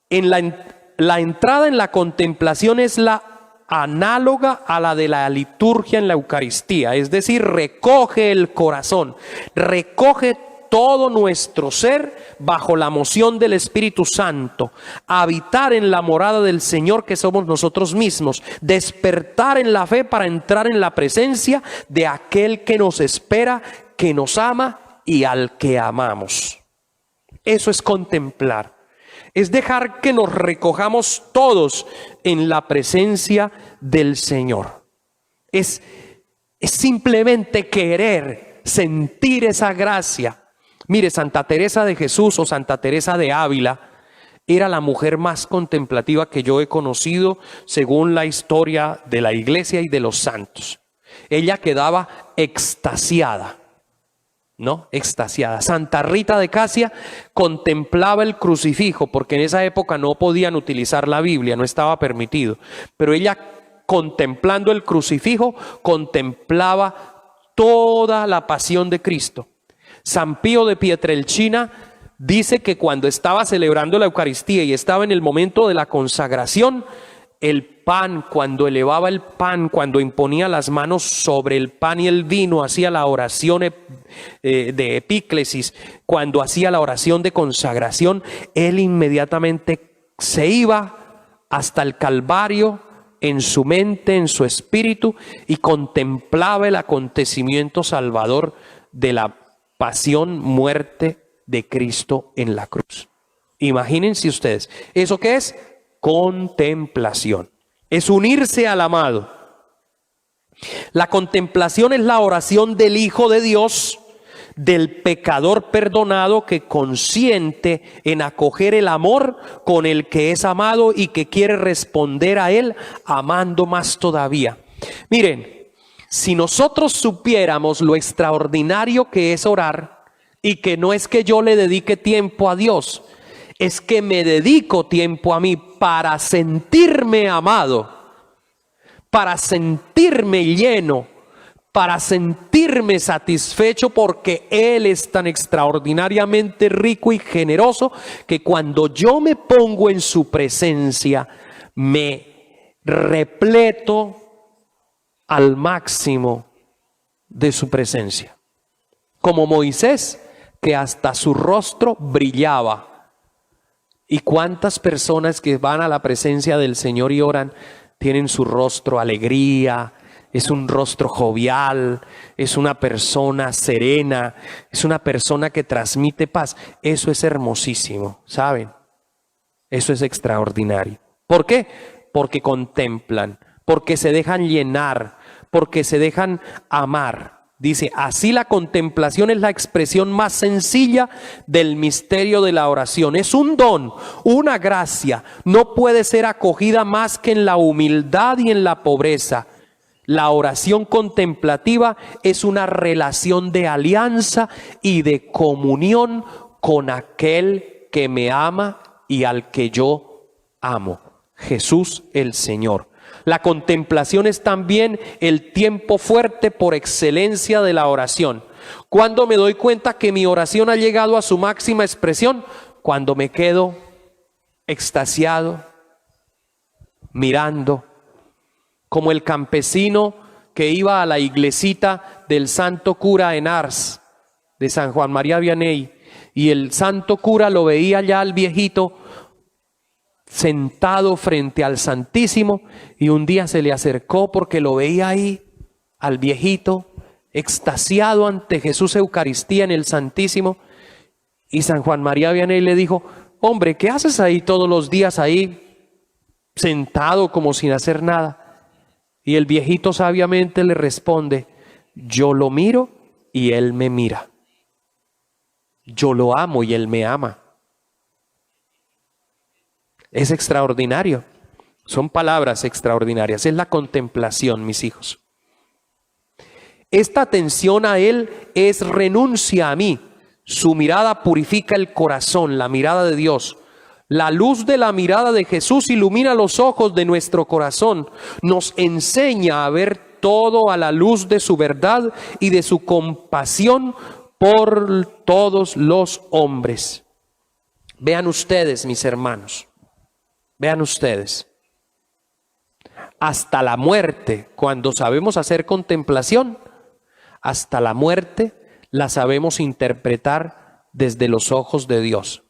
La entrada en la contemplación es la análoga a la de la liturgia en la Eucaristía, es decir, recoge el corazón, recoge todo nuestro ser bajo la moción del Espíritu Santo, habitar en la morada del Señor que somos nosotros mismos, despertar en la fe para entrar en la presencia de aquel que nos espera, que nos ama y al que amamos. Eso es contemplar. Es dejar que nos recojamos todos en la presencia del Señor. Es simplemente querer sentir esa gracia. Mire, Santa Teresa de Jesús o Santa Teresa de Ávila era la mujer más contemplativa que yo he conocido según la historia de la iglesia y de los santos. Ella quedaba extasiada. ¿No? Extasiada. Santa Rita de Casia contemplaba el crucifijo, porque en esa época no podían utilizar la Biblia, no estaba permitido. Pero ella, contemplando el crucifijo, contemplaba toda la pasión de Cristo. San Pío de Pietrelcina dice que cuando estaba celebrando la Eucaristía y estaba en el momento de la consagración, el pan, cuando elevaba el pan, cuando imponía las manos sobre el pan y el vino, hacía la oración de epíclesis, cuando hacía la oración de consagración, él inmediatamente se iba hasta el Calvario en su mente, en su espíritu, y contemplaba el acontecimiento salvador de la pasión, muerte de Cristo en la cruz. Imagínense ustedes, ¿eso qué es? Contemplación. Es unirse al amado. La contemplación es la oración del Hijo de Dios, del pecador perdonado que consiente en acoger el amor con el que es amado y que quiere responder a él amando más todavía. Miren, si nosotros supiéramos lo extraordinario que es orar, y que no es que yo le dedique tiempo a Dios, es que me dedico tiempo a mí para sentirme amado, para sentirme lleno, para sentirme satisfecho, porque Él es tan extraordinariamente rico y generoso que cuando yo me pongo en su presencia me repleto al máximo de su presencia. Como Moisés, que hasta su rostro brillaba. ¿Y cuántas personas que van a la presencia del Señor y oran tienen su rostro alegría? Es un rostro jovial, es una persona serena, es una persona que transmite paz. Eso es hermosísimo, ¿saben? Eso es extraordinario. ¿Por qué? Porque contemplan, porque se dejan llenar, porque se dejan amar. Dice, así la contemplación es la expresión más sencilla del misterio de la oración. Es un don, una gracia. No puede ser acogida más que en la humildad y en la pobreza. La oración contemplativa es una relación de alianza y de comunión con aquel que me ama y al que yo amo, Jesús el Señor. La contemplación es también el tiempo fuerte por excelencia de la oración. ¿Cuándo me doy cuenta que mi oración ha llegado a su máxima expresión? Cuando me quedo extasiado, mirando, como el campesino que iba a la iglesita del santo cura en Ars, de San Juan María Vianney, y el santo cura lo veía ya al viejito sentado frente al Santísimo, y un día se le acercó porque lo veía ahí al viejito extasiado ante Jesús Eucaristía en el Santísimo, y San Juan María Vianney le dijo: hombre, ¿qué haces ahí todos los días ahí sentado como sin hacer nada? Y el viejito sabiamente le responde: yo lo miro y él me mira, yo lo amo y él me ama. Es extraordinario. Son palabras extraordinarias. Es la contemplación, mis hijos. Esta atención a Él es renuncia a mí. Su mirada purifica el corazón, la mirada de Dios. La luz de la mirada de Jesús ilumina los ojos de nuestro corazón. Nos enseña a ver todo a la luz de su verdad y de su compasión por todos los hombres. Vean ustedes, mis hermanos. Vean ustedes, hasta la muerte, cuando sabemos hacer contemplación, hasta la muerte la sabemos interpretar desde los ojos de Dios.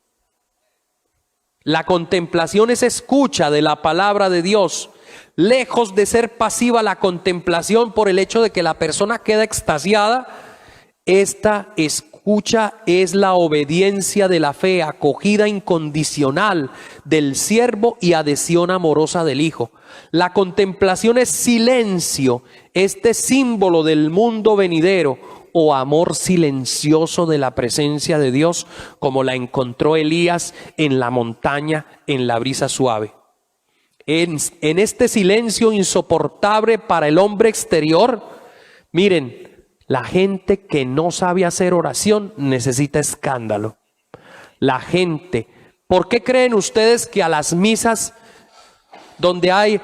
La contemplación es escucha de la palabra de Dios, lejos de ser pasiva la contemplación por el hecho de que la persona queda extasiada. Esta escucha es la obediencia de la fe, acogida incondicional del siervo y adhesión amorosa del Hijo. La contemplación es silencio, este símbolo del mundo venidero o amor silencioso de la presencia de Dios, como la encontró Elías en la montaña en la brisa suave. En este silencio insoportable para el hombre exterior, miren, la gente que no sabe hacer oración necesita escándalo. La gente, ¿por qué creen ustedes que a las misas donde hay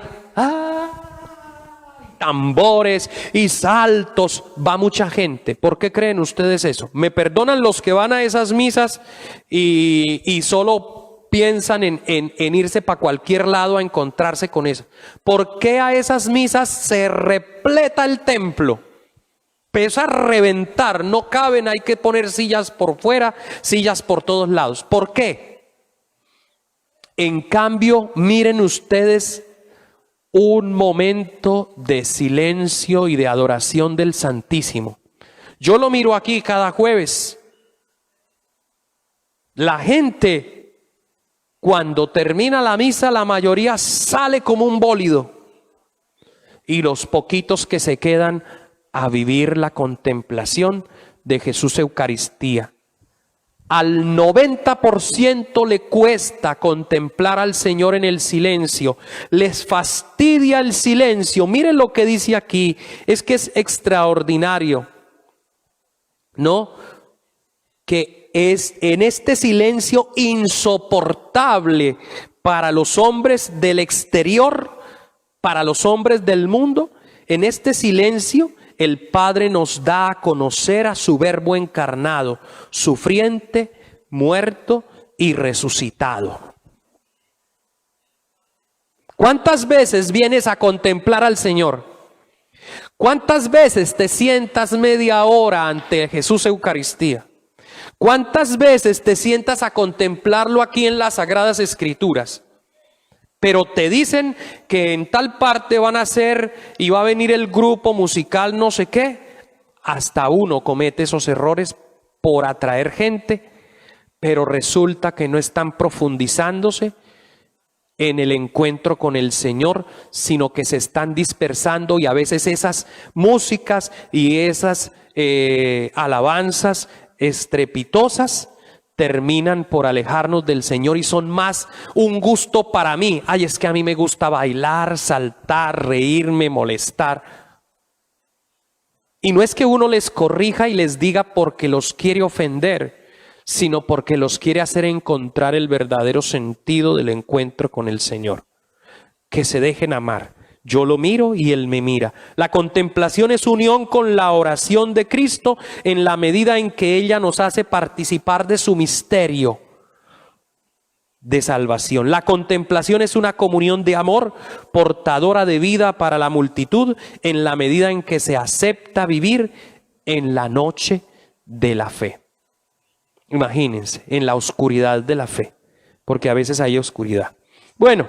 tambores y saltos va mucha gente? ¿Por qué creen ustedes eso? Me perdonan los que van a esas misas y solo piensan en irse para cualquier lado a encontrarse con eso. ¿Por qué a esas misas se repleta el templo? Empieza a reventar, no caben, hay que poner sillas por fuera, sillas por todos lados. ¿Por qué? En cambio, miren ustedes un momento de silencio y de adoración del Santísimo. Yo lo miro aquí cada jueves. La gente, cuando termina la misa, la mayoría sale como un bólido. Y los poquitos que se quedan a vivir la contemplación de Jesús Eucaristía. Al 90% le cuesta contemplar al Señor en el silencio. Les fastidia el silencio. Miren lo que dice aquí. Es que es extraordinario, ¿no? Que es en este silencio insoportable para los hombres del exterior, para los hombres del mundo, en este silencio el Padre nos da a conocer a su Verbo encarnado, sufriente, muerto y resucitado. ¿Cuántas veces vienes a contemplar al Señor? ¿Cuántas veces te sientas media hora ante Jesús Eucaristía? ¿Cuántas veces te sientas a contemplarlo aquí en las Sagradas Escrituras? Pero te dicen que en tal parte van a hacer y va a venir el grupo musical no sé qué. Hasta uno comete esos errores por atraer gente, pero resulta que no están profundizándose en el encuentro con el Señor, sino que se están dispersando, y a veces esas músicas y esas alabanzas estrepitosas terminan por alejarnos del Señor y son más un gusto para mí. Ay, es que a mí me gusta bailar, saltar, reírme, molestar. Y no es que uno les corrija y les diga porque los quiere ofender, sino porque los quiere hacer encontrar el verdadero sentido del encuentro con el Señor. Que se dejen amar. Yo lo miro y Él me mira. La contemplación es unión con la oración de Cristo en la medida en que ella nos hace participar de su misterio de salvación. La contemplación es una comunión de amor portadora de vida para la multitud en la medida en que se acepta vivir en la noche de la fe. Imagínense, en la oscuridad de la fe, porque a veces hay oscuridad. Bueno,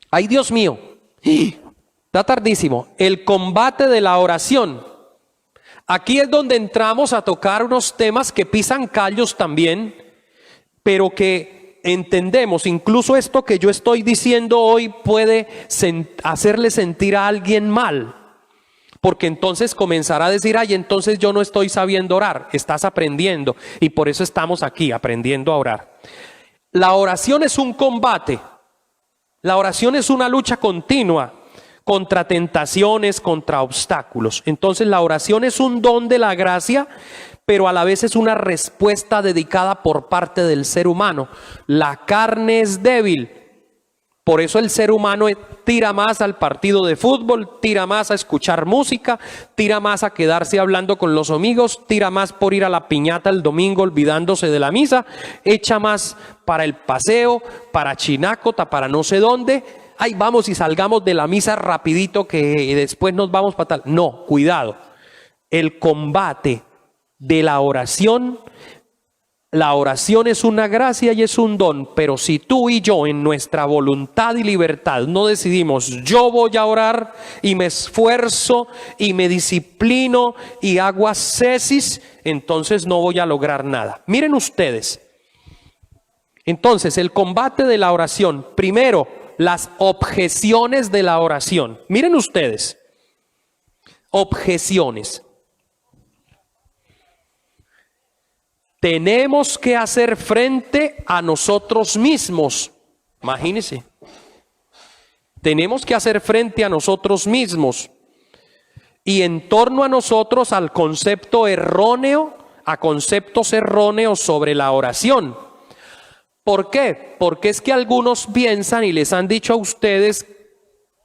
ay Dios mío, está tardísimo. El combate de la oración. Aquí es donde entramos a tocar unos temas que pisan callos también, pero que entendemos, incluso esto que yo estoy diciendo hoy puede hacerle sentir a alguien mal. Porque entonces comenzará a decir, ay, entonces yo no estoy sabiendo orar. Estás aprendiendo y por eso estamos aquí aprendiendo a orar. La oración es un combate. La oración es una lucha continua contra tentaciones, contra obstáculos. Entonces la oración es un don de la gracia, pero a la vez es una respuesta dedicada por parte del ser humano. La carne es débil. Por eso el ser humano tira más al partido de fútbol, tira más a escuchar música, tira más a quedarse hablando con los amigos, tira más por ir a la piñata el domingo olvidándose de la misa, echa más para el paseo, para Chinácota, para no sé dónde. Ay, vamos y salgamos de la misa rapidito que después nos vamos para tal. No, cuidado. El combate de la oración es una gracia y es un don, pero si tú y yo en nuestra voluntad y libertad no decidimos, yo voy a orar y me esfuerzo y me disciplino y hago ascesis, entonces no voy a lograr nada. Miren ustedes, entonces el combate de la oración, primero, las objeciones de la oración. Miren ustedes, objeciones. Tenemos que hacer frente a nosotros mismos. Imagínense. Tenemos que hacer frente a nosotros mismos. Y en torno a nosotros al concepto erróneo, a conceptos erróneos sobre la oración. ¿Por qué? Porque es que algunos piensan y les han dicho a ustedes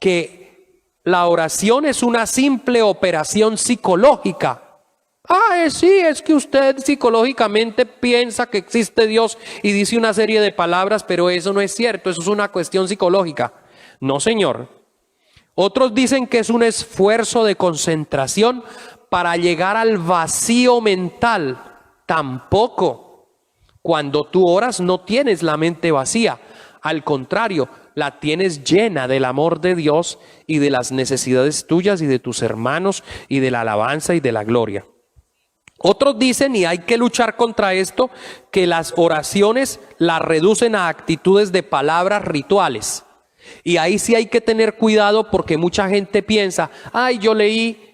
que la oración es una simple operación psicológica. Sí, es que usted psicológicamente piensa que existe Dios y dice una serie de palabras, pero eso no es cierto, eso es una cuestión psicológica. No, señor. Otros dicen que es un esfuerzo de concentración para llegar al vacío mental. Tampoco. Cuando tú oras no tienes la mente vacía, al contrario, la tienes llena del amor de Dios y de las necesidades tuyas y de tus hermanos y de la alabanza y de la gloria. Otros dicen, y hay que luchar contra esto, que las oraciones las reducen a actitudes de palabras rituales. Y ahí sí hay que tener cuidado porque mucha gente piensa,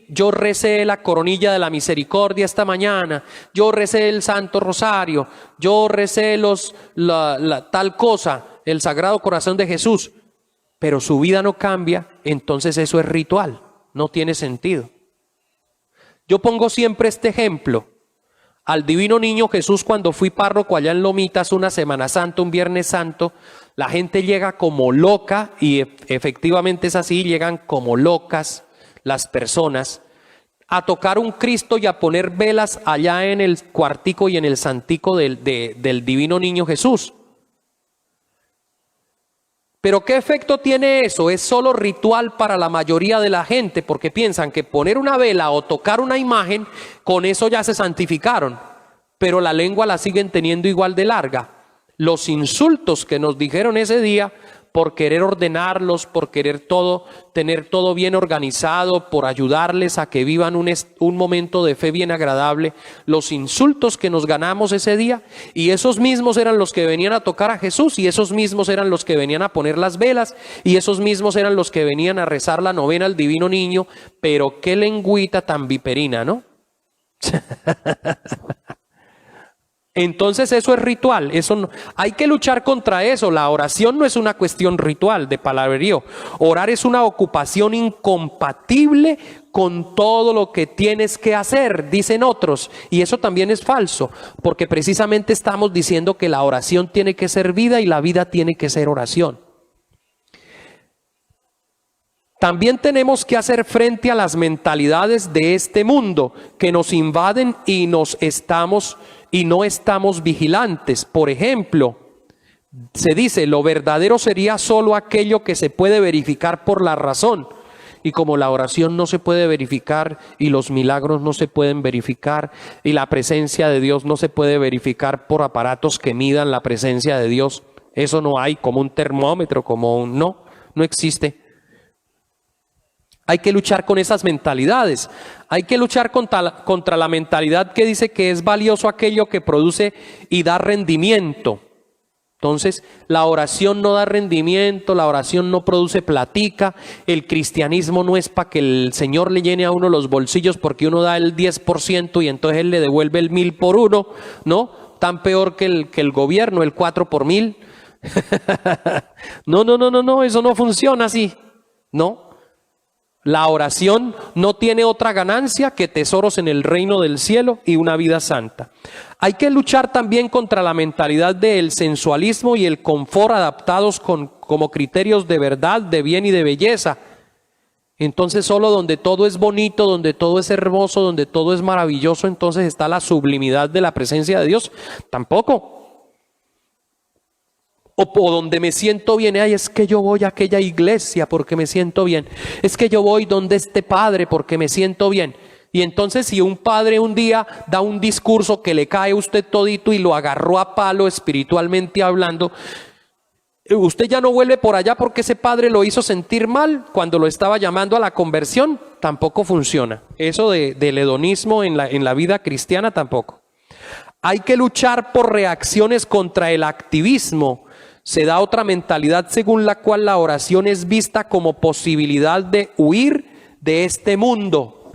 yo recé la coronilla de la misericordia esta mañana, yo recé el Santo Rosario, yo recé tal cosa, el Sagrado Corazón de Jesús, pero su vida no cambia, entonces eso es ritual, no tiene sentido. Yo pongo siempre este ejemplo. Al Divino Niño Jesús, cuando fui párroco allá en Lomitas, una Semana Santa, un Viernes Santo, la gente llega como loca, y efectivamente es así, llegan como locas las personas a tocar un Cristo y a poner velas allá en el cuartico y en el santico del Divino Niño Jesús. Pero ¿qué efecto tiene eso? Es solo ritual para la mayoría de la gente, porque piensan que poner una vela o tocar una imagen, con eso ya se santificaron. pero la lengua la siguen teniendo igual de larga. Los insultos que nos dijeron ese día por querer ordenarlos, por querer tener todo bien organizado, por ayudarles a que vivan un momento de fe bien agradable, los insultos que nos ganamos ese día, y esos mismos eran los que venían a tocar a Jesús, y esos mismos eran los que venían a poner las velas, y esos mismos eran los que venían a rezar la novena al Divino Niño, pero qué lengüita tan viperina, ¿no? Entonces eso es ritual, eso no, hay que luchar contra eso. La oración no es una cuestión ritual de palabrerío. Orar es una ocupación incompatible con todo lo que tienes que hacer, dicen otros, y eso también es falso, porque precisamente estamos diciendo que la oración tiene que ser vida y la vida tiene que ser oración. También tenemos que hacer frente a las mentalidades de este mundo que nos invaden y no estamos vigilantes. Por ejemplo, se dice, lo verdadero sería solo aquello que se puede verificar por la razón. Y como la oración no se puede verificar y los milagros no se pueden verificar y la presencia de Dios no se puede verificar por aparatos que midan la presencia de Dios, eso no hay como un termómetro, no existe. Hay que luchar con esas mentalidades. Hay que luchar contra la mentalidad que dice que es valioso aquello que produce y da rendimiento. Entonces, la oración no da rendimiento, la oración no produce platica. El cristianismo no es para que el Señor le llene a uno los bolsillos porque uno da el 10% y entonces Él le devuelve el 1000 por uno, ¿no? Tan peor que el gobierno, el 4 por 1000. No, eso no funciona así, ¿no? La oración no tiene otra ganancia que tesoros en el reino del cielo y una vida santa. Hay que luchar también contra la mentalidad del sensualismo y el confort adaptados como criterios de verdad, de bien y de belleza. Entonces solo donde todo es bonito, donde todo es hermoso, donde todo es maravilloso, entonces está la sublimidad de la presencia de Dios. Tampoco. O donde me siento bien, ay, es que yo voy a aquella iglesia porque me siento bien. Es que yo voy donde este padre porque me siento bien. Y entonces si un padre un día da un discurso que le cae a usted todito y lo agarró a palo espiritualmente hablando, usted ya no vuelve por allá porque ese padre lo hizo sentir mal cuando lo estaba llamando a la conversión. Tampoco funciona. Eso del hedonismo en la vida cristiana tampoco. Hay que luchar por reacciones contra el activismo. Se da otra mentalidad según la cual la oración es vista como posibilidad de huir de este mundo.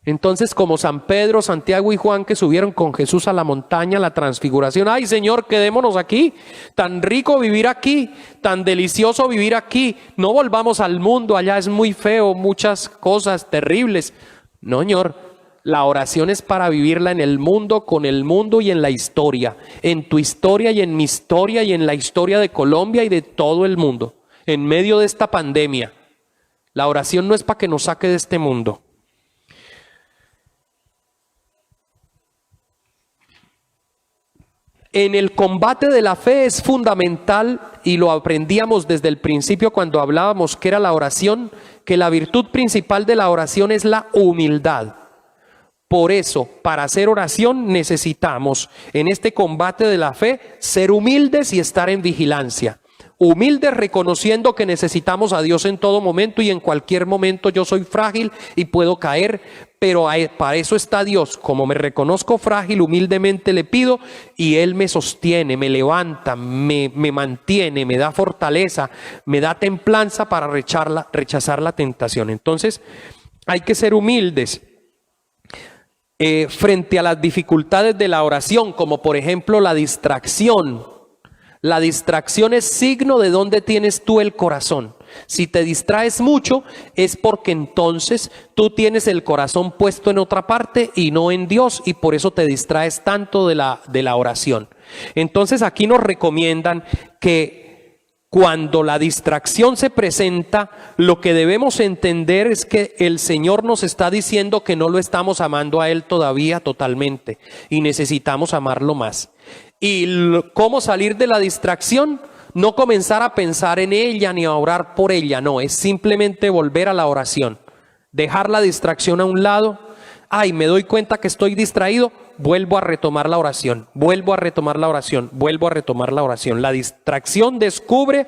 Entonces, como San Pedro, Santiago y Juan que subieron con Jesús a la montaña, la transfiguración, ay Señor, quedémonos aquí, tan rico vivir aquí, tan delicioso vivir aquí, no volvamos al mundo, allá es muy feo, muchas cosas terribles. No, Señor. La oración es para vivirla en el mundo, con el mundo y en la historia. En tu historia y en mi historia y en la historia de Colombia y de todo el mundo. En medio de esta pandemia. La oración no es para que nos saque de este mundo. En el combate de la fe es fundamental, y lo aprendíamos desde el principio cuando hablábamos que era la oración, que la virtud principal de la oración es la humildad. Por eso, para hacer oración necesitamos, en este combate de la fe, ser humildes y estar en vigilancia. Humildes reconociendo que necesitamos a Dios en todo momento y en cualquier momento yo soy frágil y puedo caer, pero para eso está Dios. Como me reconozco frágil, humildemente le pido y Él me sostiene, me levanta, me mantiene, me da fortaleza, me da templanza para rechazar la tentación. Entonces, hay que ser humildes. Frente a las dificultades de la oración, como por ejemplo la distracción. La distracción es signo de dónde tienes tú el corazón. Si te distraes mucho es porque entonces tú tienes el corazón puesto en otra parte y no en Dios, y por eso te distraes tanto de la oración. Entonces aquí nos recomiendan que cuando la distracción se presenta, lo que debemos entender es que el Señor nos está diciendo que no lo estamos amando a Él todavía totalmente y necesitamos amarlo más. ¿Y cómo salir de la distracción? No comenzar a pensar en ella ni a orar por ella, no, es simplemente volver a la oración. Dejar la distracción a un lado, Ay, me doy cuenta que estoy distraído, vuelvo a retomar la oración, vuelvo a retomar la oración, vuelvo a retomar la oración. La distracción descubre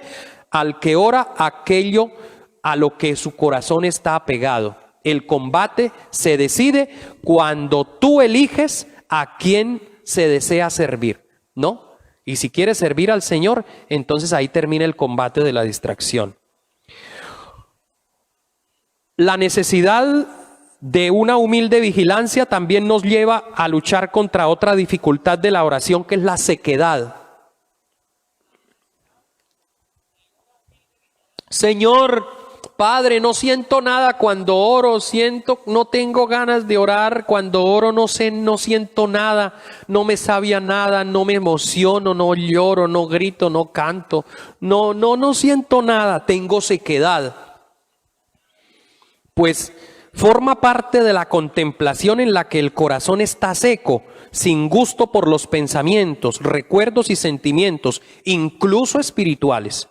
al que ora aquello a lo que su corazón está apegado. El combate se decide cuando tú eliges a quién se desea servir, ¿no? Y si quieres servir al Señor, entonces ahí termina el combate de la distracción. La necesidad de una humilde vigilancia también nos lleva a luchar contra otra dificultad de la oración, que es la sequedad. Señor, Padre, no siento nada cuando oro, no tengo ganas de orar cuando oro, no siento nada, no me sabía nada, no me emociono, no lloro, no grito, no canto, no siento nada, tengo sequedad. Pues forma parte de la contemplación en la que el corazón está seco, sin gusto por los pensamientos, recuerdos y sentimientos, incluso espirituales.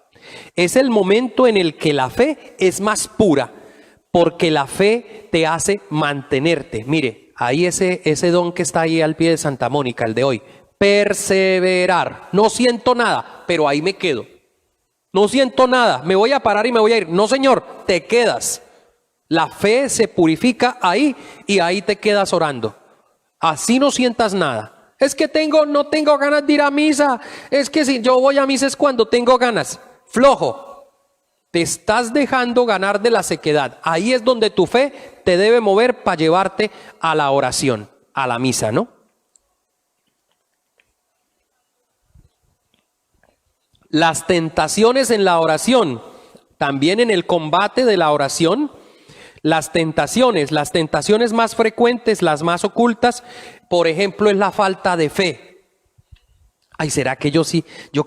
Es el momento en el que la fe es más pura, porque la fe te hace mantenerte. Mire, ahí ese don que está ahí al pie de Santa Mónica, el de hoy. Perseverar. No siento nada, pero ahí me quedo. No siento nada, me voy a parar y me voy a ir. No, Señor, te quedas. La fe se purifica ahí y ahí te quedas orando. Así no sientas nada. Es que no tengo ganas de ir a misa. Es que si yo voy a misa es cuando tengo ganas. Flojo. Te estás dejando ganar de la sequedad. Ahí es donde tu fe te debe mover para llevarte a la oración, a la misa, ¿no? Las tentaciones en la oración, también en el combate de la oración. Las tentaciones más frecuentes, las más ocultas, por ejemplo, es la falta de fe. Ay, ¿será que yo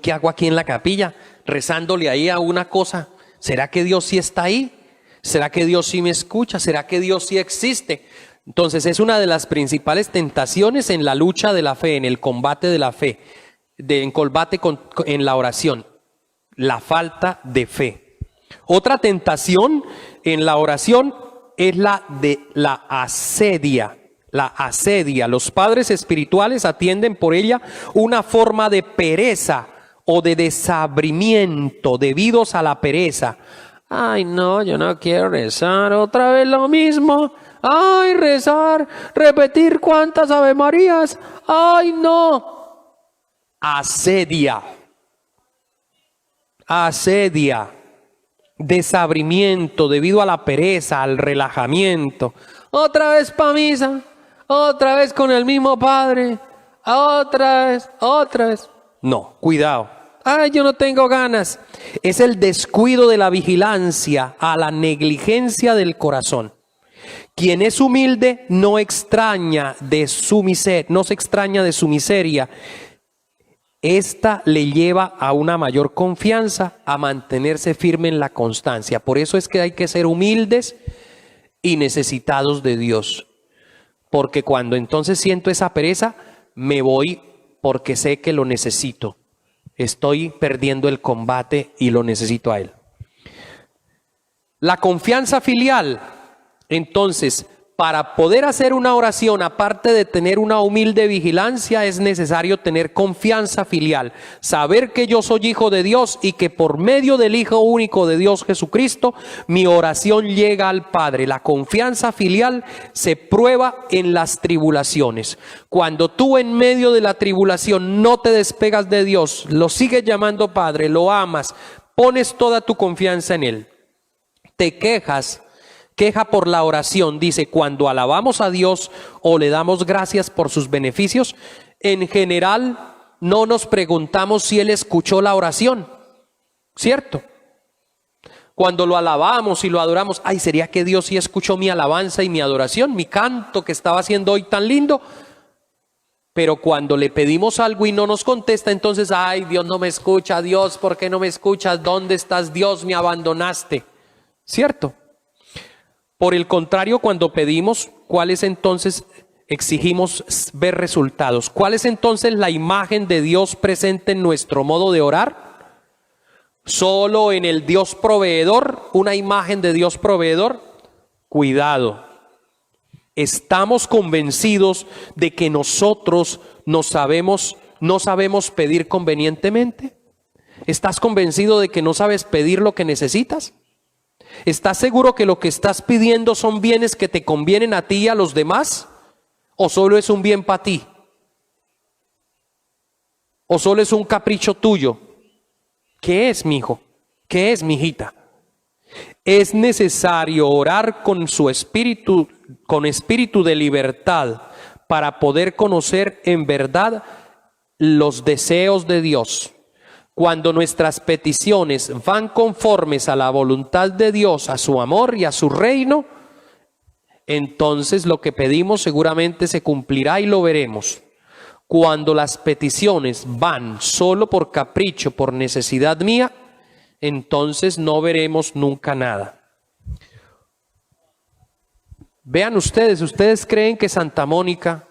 qué hago aquí en la capilla, rezándole ahí a una cosa? ¿Será que Dios sí está ahí? ¿Será que Dios sí me escucha? ¿Será que Dios sí existe? Entonces es una de las principales tentaciones en la lucha de la fe, en el combate de la fe, en la oración, la falta de fe. Otra tentación en la oración es la de la asedia. La asedia. Los padres espirituales atienden por ella una forma de pereza o de desabrimiento debidos a la pereza. Ay, no, yo no quiero rezar otra vez lo mismo. Ay, rezar, repetir cuántas Ave Marías. Ay, no. Asedia. Asedia. Desabrimiento debido a la pereza, al relajamiento. Otra vez pa' misa, otra vez con el mismo padre, otra vez. No, cuidado. Ay, yo no tengo ganas. Es el descuido de la vigilancia a la negligencia del corazón. Quien es humilde no se extraña de su miseria. Esta le lleva a una mayor confianza, a mantenerse firme en la constancia. Por eso es que hay que ser humildes y necesitados de Dios. Porque cuando entonces siento esa pereza, me voy porque sé que lo necesito. Estoy perdiendo el combate y lo necesito a Él. La confianza filial, entonces, para poder hacer una oración, aparte de tener una humilde vigilancia, es necesario tener confianza filial. Saber que yo soy hijo de Dios y que por medio del Hijo único de Dios, Jesucristo, mi oración llega al Padre. La confianza filial se prueba en las tribulaciones. Cuando tú en medio de la tribulación no te despegas de Dios, lo sigues llamando Padre, lo amas, pones toda tu confianza en Él, te queja por la oración, dice, cuando alabamos a Dios o le damos gracias por sus beneficios, en general no nos preguntamos si Él escuchó la oración, ¿cierto? Cuando lo alabamos y lo adoramos, ay, ¿sería que Dios sí escuchó mi alabanza y mi adoración, mi canto que estaba haciendo hoy tan lindo? Pero cuando le pedimos algo y no nos contesta, entonces, ay, Dios no me escucha, Dios, ¿por qué no me escuchas? ¿Dónde estás, Dios? Me abandonaste, ¿cierto? Por el contrario, cuando pedimos, ¿cuáles entonces exigimos ver resultados? ¿Cuál es entonces la imagen de Dios presente en nuestro modo de orar? ¿Solo en el Dios proveedor? ¿Una imagen de Dios proveedor? Cuidado. Estamos convencidos de que nosotros no sabemos pedir convenientemente. ¿Estás convencido de que no sabes pedir lo que necesitas? ¿Estás seguro que lo que estás pidiendo son bienes que te convienen a ti y a los demás? ¿O solo es un bien para ti? ¿O solo es un capricho tuyo? ¿Qué es, mi hijo? ¿Qué es, mi hijita? Es necesario orar con espíritu de libertad para poder conocer en verdad los deseos de Dios. Cuando nuestras peticiones van conformes a la voluntad de Dios, a su amor y a su reino, entonces lo que pedimos seguramente se cumplirá y lo veremos. Cuando las peticiones van solo por capricho, por necesidad mía, entonces no veremos nunca nada. Vean ustedes creen que Santa Mónica,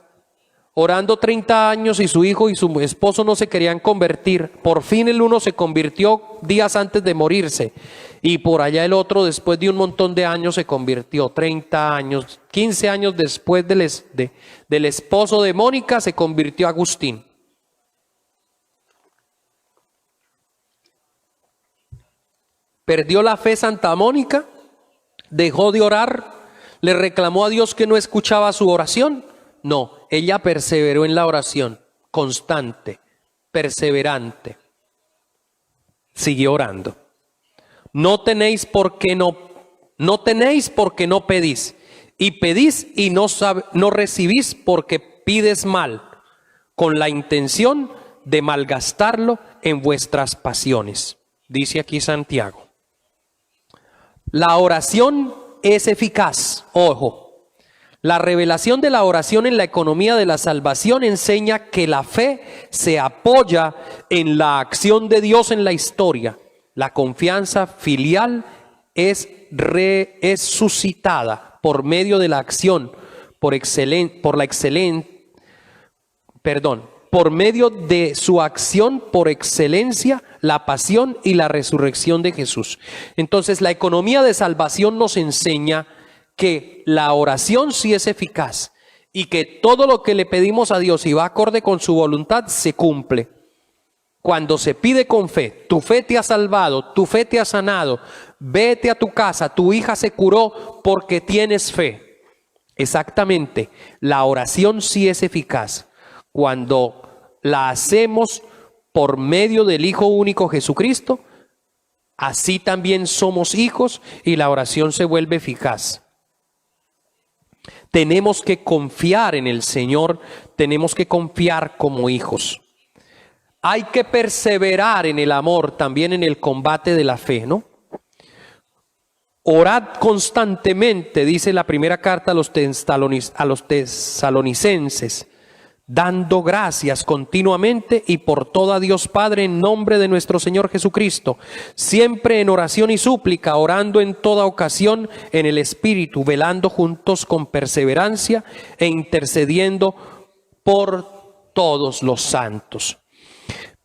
orando 30 años y su hijo y su esposo no se querían convertir, por fin el uno se convirtió días antes de morirse y por allá el otro después de un montón de años se convirtió, 30 años, 15 años después del esposo de Mónica se convirtió Agustín. ¿Perdió la fe Santa Mónica? ¿Dejó de orar? ¿Le reclamó a Dios que no escuchaba su oración? No, ella perseveró en la oración, constante, perseverante. Siguió orando. No tenéis porque no pedís, y pedís y no recibís porque pides mal, con la intención de malgastarlo en vuestras pasiones. Dice aquí Santiago. La oración es eficaz, ojo. La revelación de la oración en la economía de la salvación enseña que la fe se apoya en la acción de Dios en la historia. La confianza filial es suscitada por medio de la acción, por medio de su acción por excelencia, la pasión y la resurrección de Jesús. Entonces, la economía de salvación nos enseña que la oración sí es eficaz y que todo lo que le pedimos a Dios y va acorde con su voluntad se cumple. Cuando se pide con fe, tu fe te ha salvado, tu fe te ha sanado, vete a tu casa, tu hija se curó porque tienes fe. Exactamente, la oración sí es eficaz cuando la hacemos por medio del Hijo único Jesucristo. Así también somos hijos y la oración se vuelve eficaz. Tenemos que confiar en el Señor, tenemos que confiar como hijos. Hay que perseverar en el amor, también en el combate de la fe, ¿no? Orad constantemente, dice la primera carta a los tesalonicenses, dando gracias continuamente y por todo a Dios Padre en nombre de nuestro Señor Jesucristo, siempre en oración y súplica, orando en toda ocasión en el Espíritu, velando juntos con perseverancia e intercediendo por todos los santos.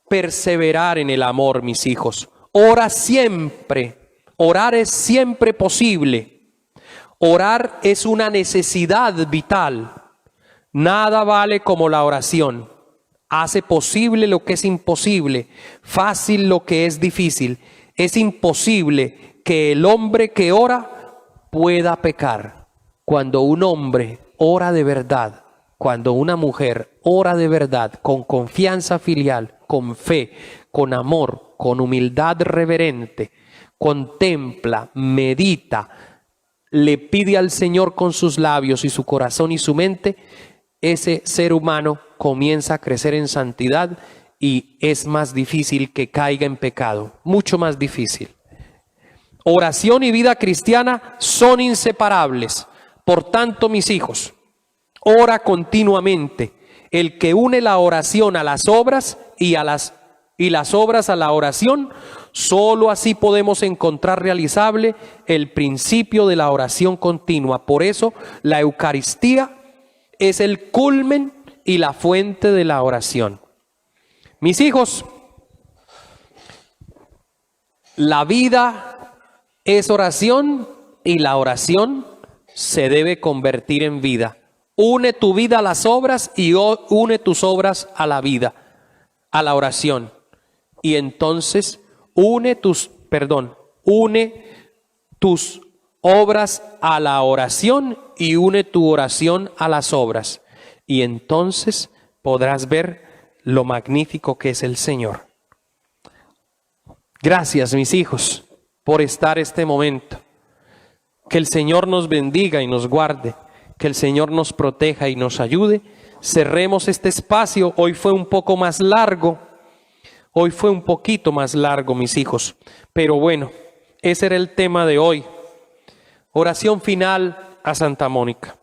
Perseverar en el amor, mis hijos. Ora siempre. Orar es siempre posible. Orar es una necesidad vital. Nada vale como la oración. Hace posible lo que es imposible, fácil lo que es difícil. Es imposible que el hombre que ora pueda pecar. Cuando un hombre ora de verdad, cuando una mujer ora de verdad, con confianza filial, con fe, con amor, con humildad reverente, contempla, medita, le pide al Señor con sus labios y su corazón y su mente, ese ser humano comienza a crecer en santidad y es más difícil que caiga en pecado, mucho más difícil. Oración y vida cristiana son inseparables. Por tanto, mis hijos, ora continuamente. El que une la oración a las obras y las obras a la oración, solo así podemos encontrar realizable el principio de la oración continua. Por eso la Eucaristía es el culmen y la fuente de la oración. Mis hijos, la vida es oración y la oración se debe convertir en vida. Une tu vida a las obras y une tus obras a la vida, a la oración. Y entonces une tus obras a la oración y une tu oración a las obras. Y entonces podrás ver lo magnífico que es el Señor. Gracias, mis hijos, por estar este momento. Que el Señor nos bendiga y nos guarde. Que el Señor nos proteja y nos ayude. Cerremos este espacio. Hoy fue un poco más largo. Hoy fue un poquito más largo, mis hijos. Pero bueno, ese era el tema de hoy. Oración final a Santa Mónica.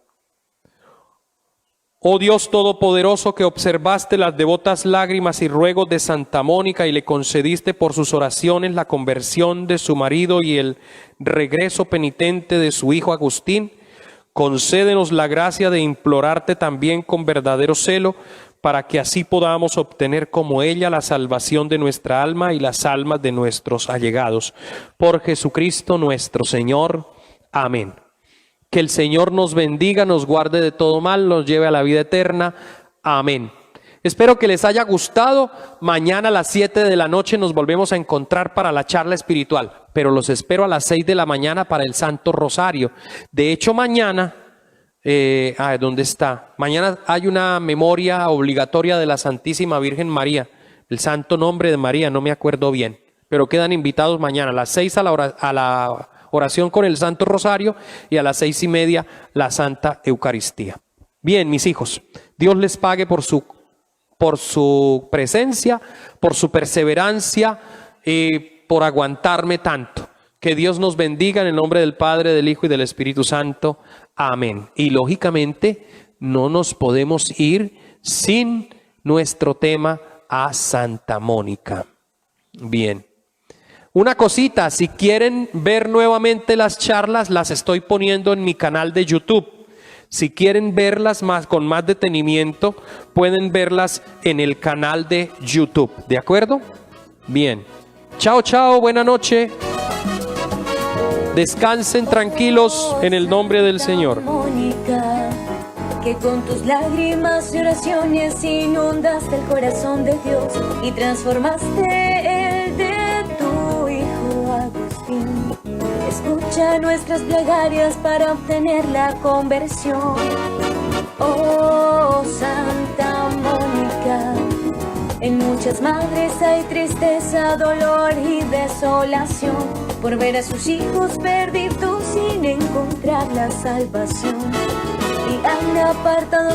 Oh Dios Todopoderoso, que observaste las devotas lágrimas y ruegos de Santa Mónica y le concediste por sus oraciones la conversión de su marido y el regreso penitente de su hijo Agustín, concédenos la gracia de implorarte también con verdadero celo, para que así podamos obtener como ella la salvación de nuestra alma y las almas de nuestros allegados. Por Jesucristo nuestro Señor. Amén. Que el Señor nos bendiga, nos guarde de todo mal, nos lleve a la vida eterna. Amén. Espero que les haya gustado. Mañana a las 7 de la noche nos volvemos a encontrar para la charla espiritual, pero los espero a las 6 de la mañana para el Santo Rosario. De hecho, mañana, ¿dónde está? Mañana hay una memoria obligatoria de la Santísima Virgen María, el santo nombre de María, no me acuerdo bien, pero quedan invitados mañana a las 6 a la oración con el Santo Rosario y a las 6:30 la Santa Eucaristía. Bien, mis hijos, Dios les pague por su presencia, por su perseverancia y por aguantarme tanto. Que Dios nos bendiga en el nombre del Padre, del Hijo y del Espíritu Santo. Amén. Y lógicamente no nos podemos ir sin nuestro tema a Santa Mónica. Bien. Una cosita, si quieren ver nuevamente las charlas, las estoy poniendo en mi canal de YouTube. Si quieren verlas con más detenimiento, pueden verlas en el canal de YouTube. ¿De acuerdo? Bien. Chao, chao, buena noche. Descansen tranquilos en el nombre del Señor. Que con tus lágrimas y oraciones inundaste el corazón de Dios y transformaste el de tu hijo Agustín. Escucha nuestras plegarias para obtener la conversión. Oh Santa Mónica, en muchas madres hay tristeza, dolor y desolación por ver a sus hijos perdidos sin encontrar la salvación. Y han apartado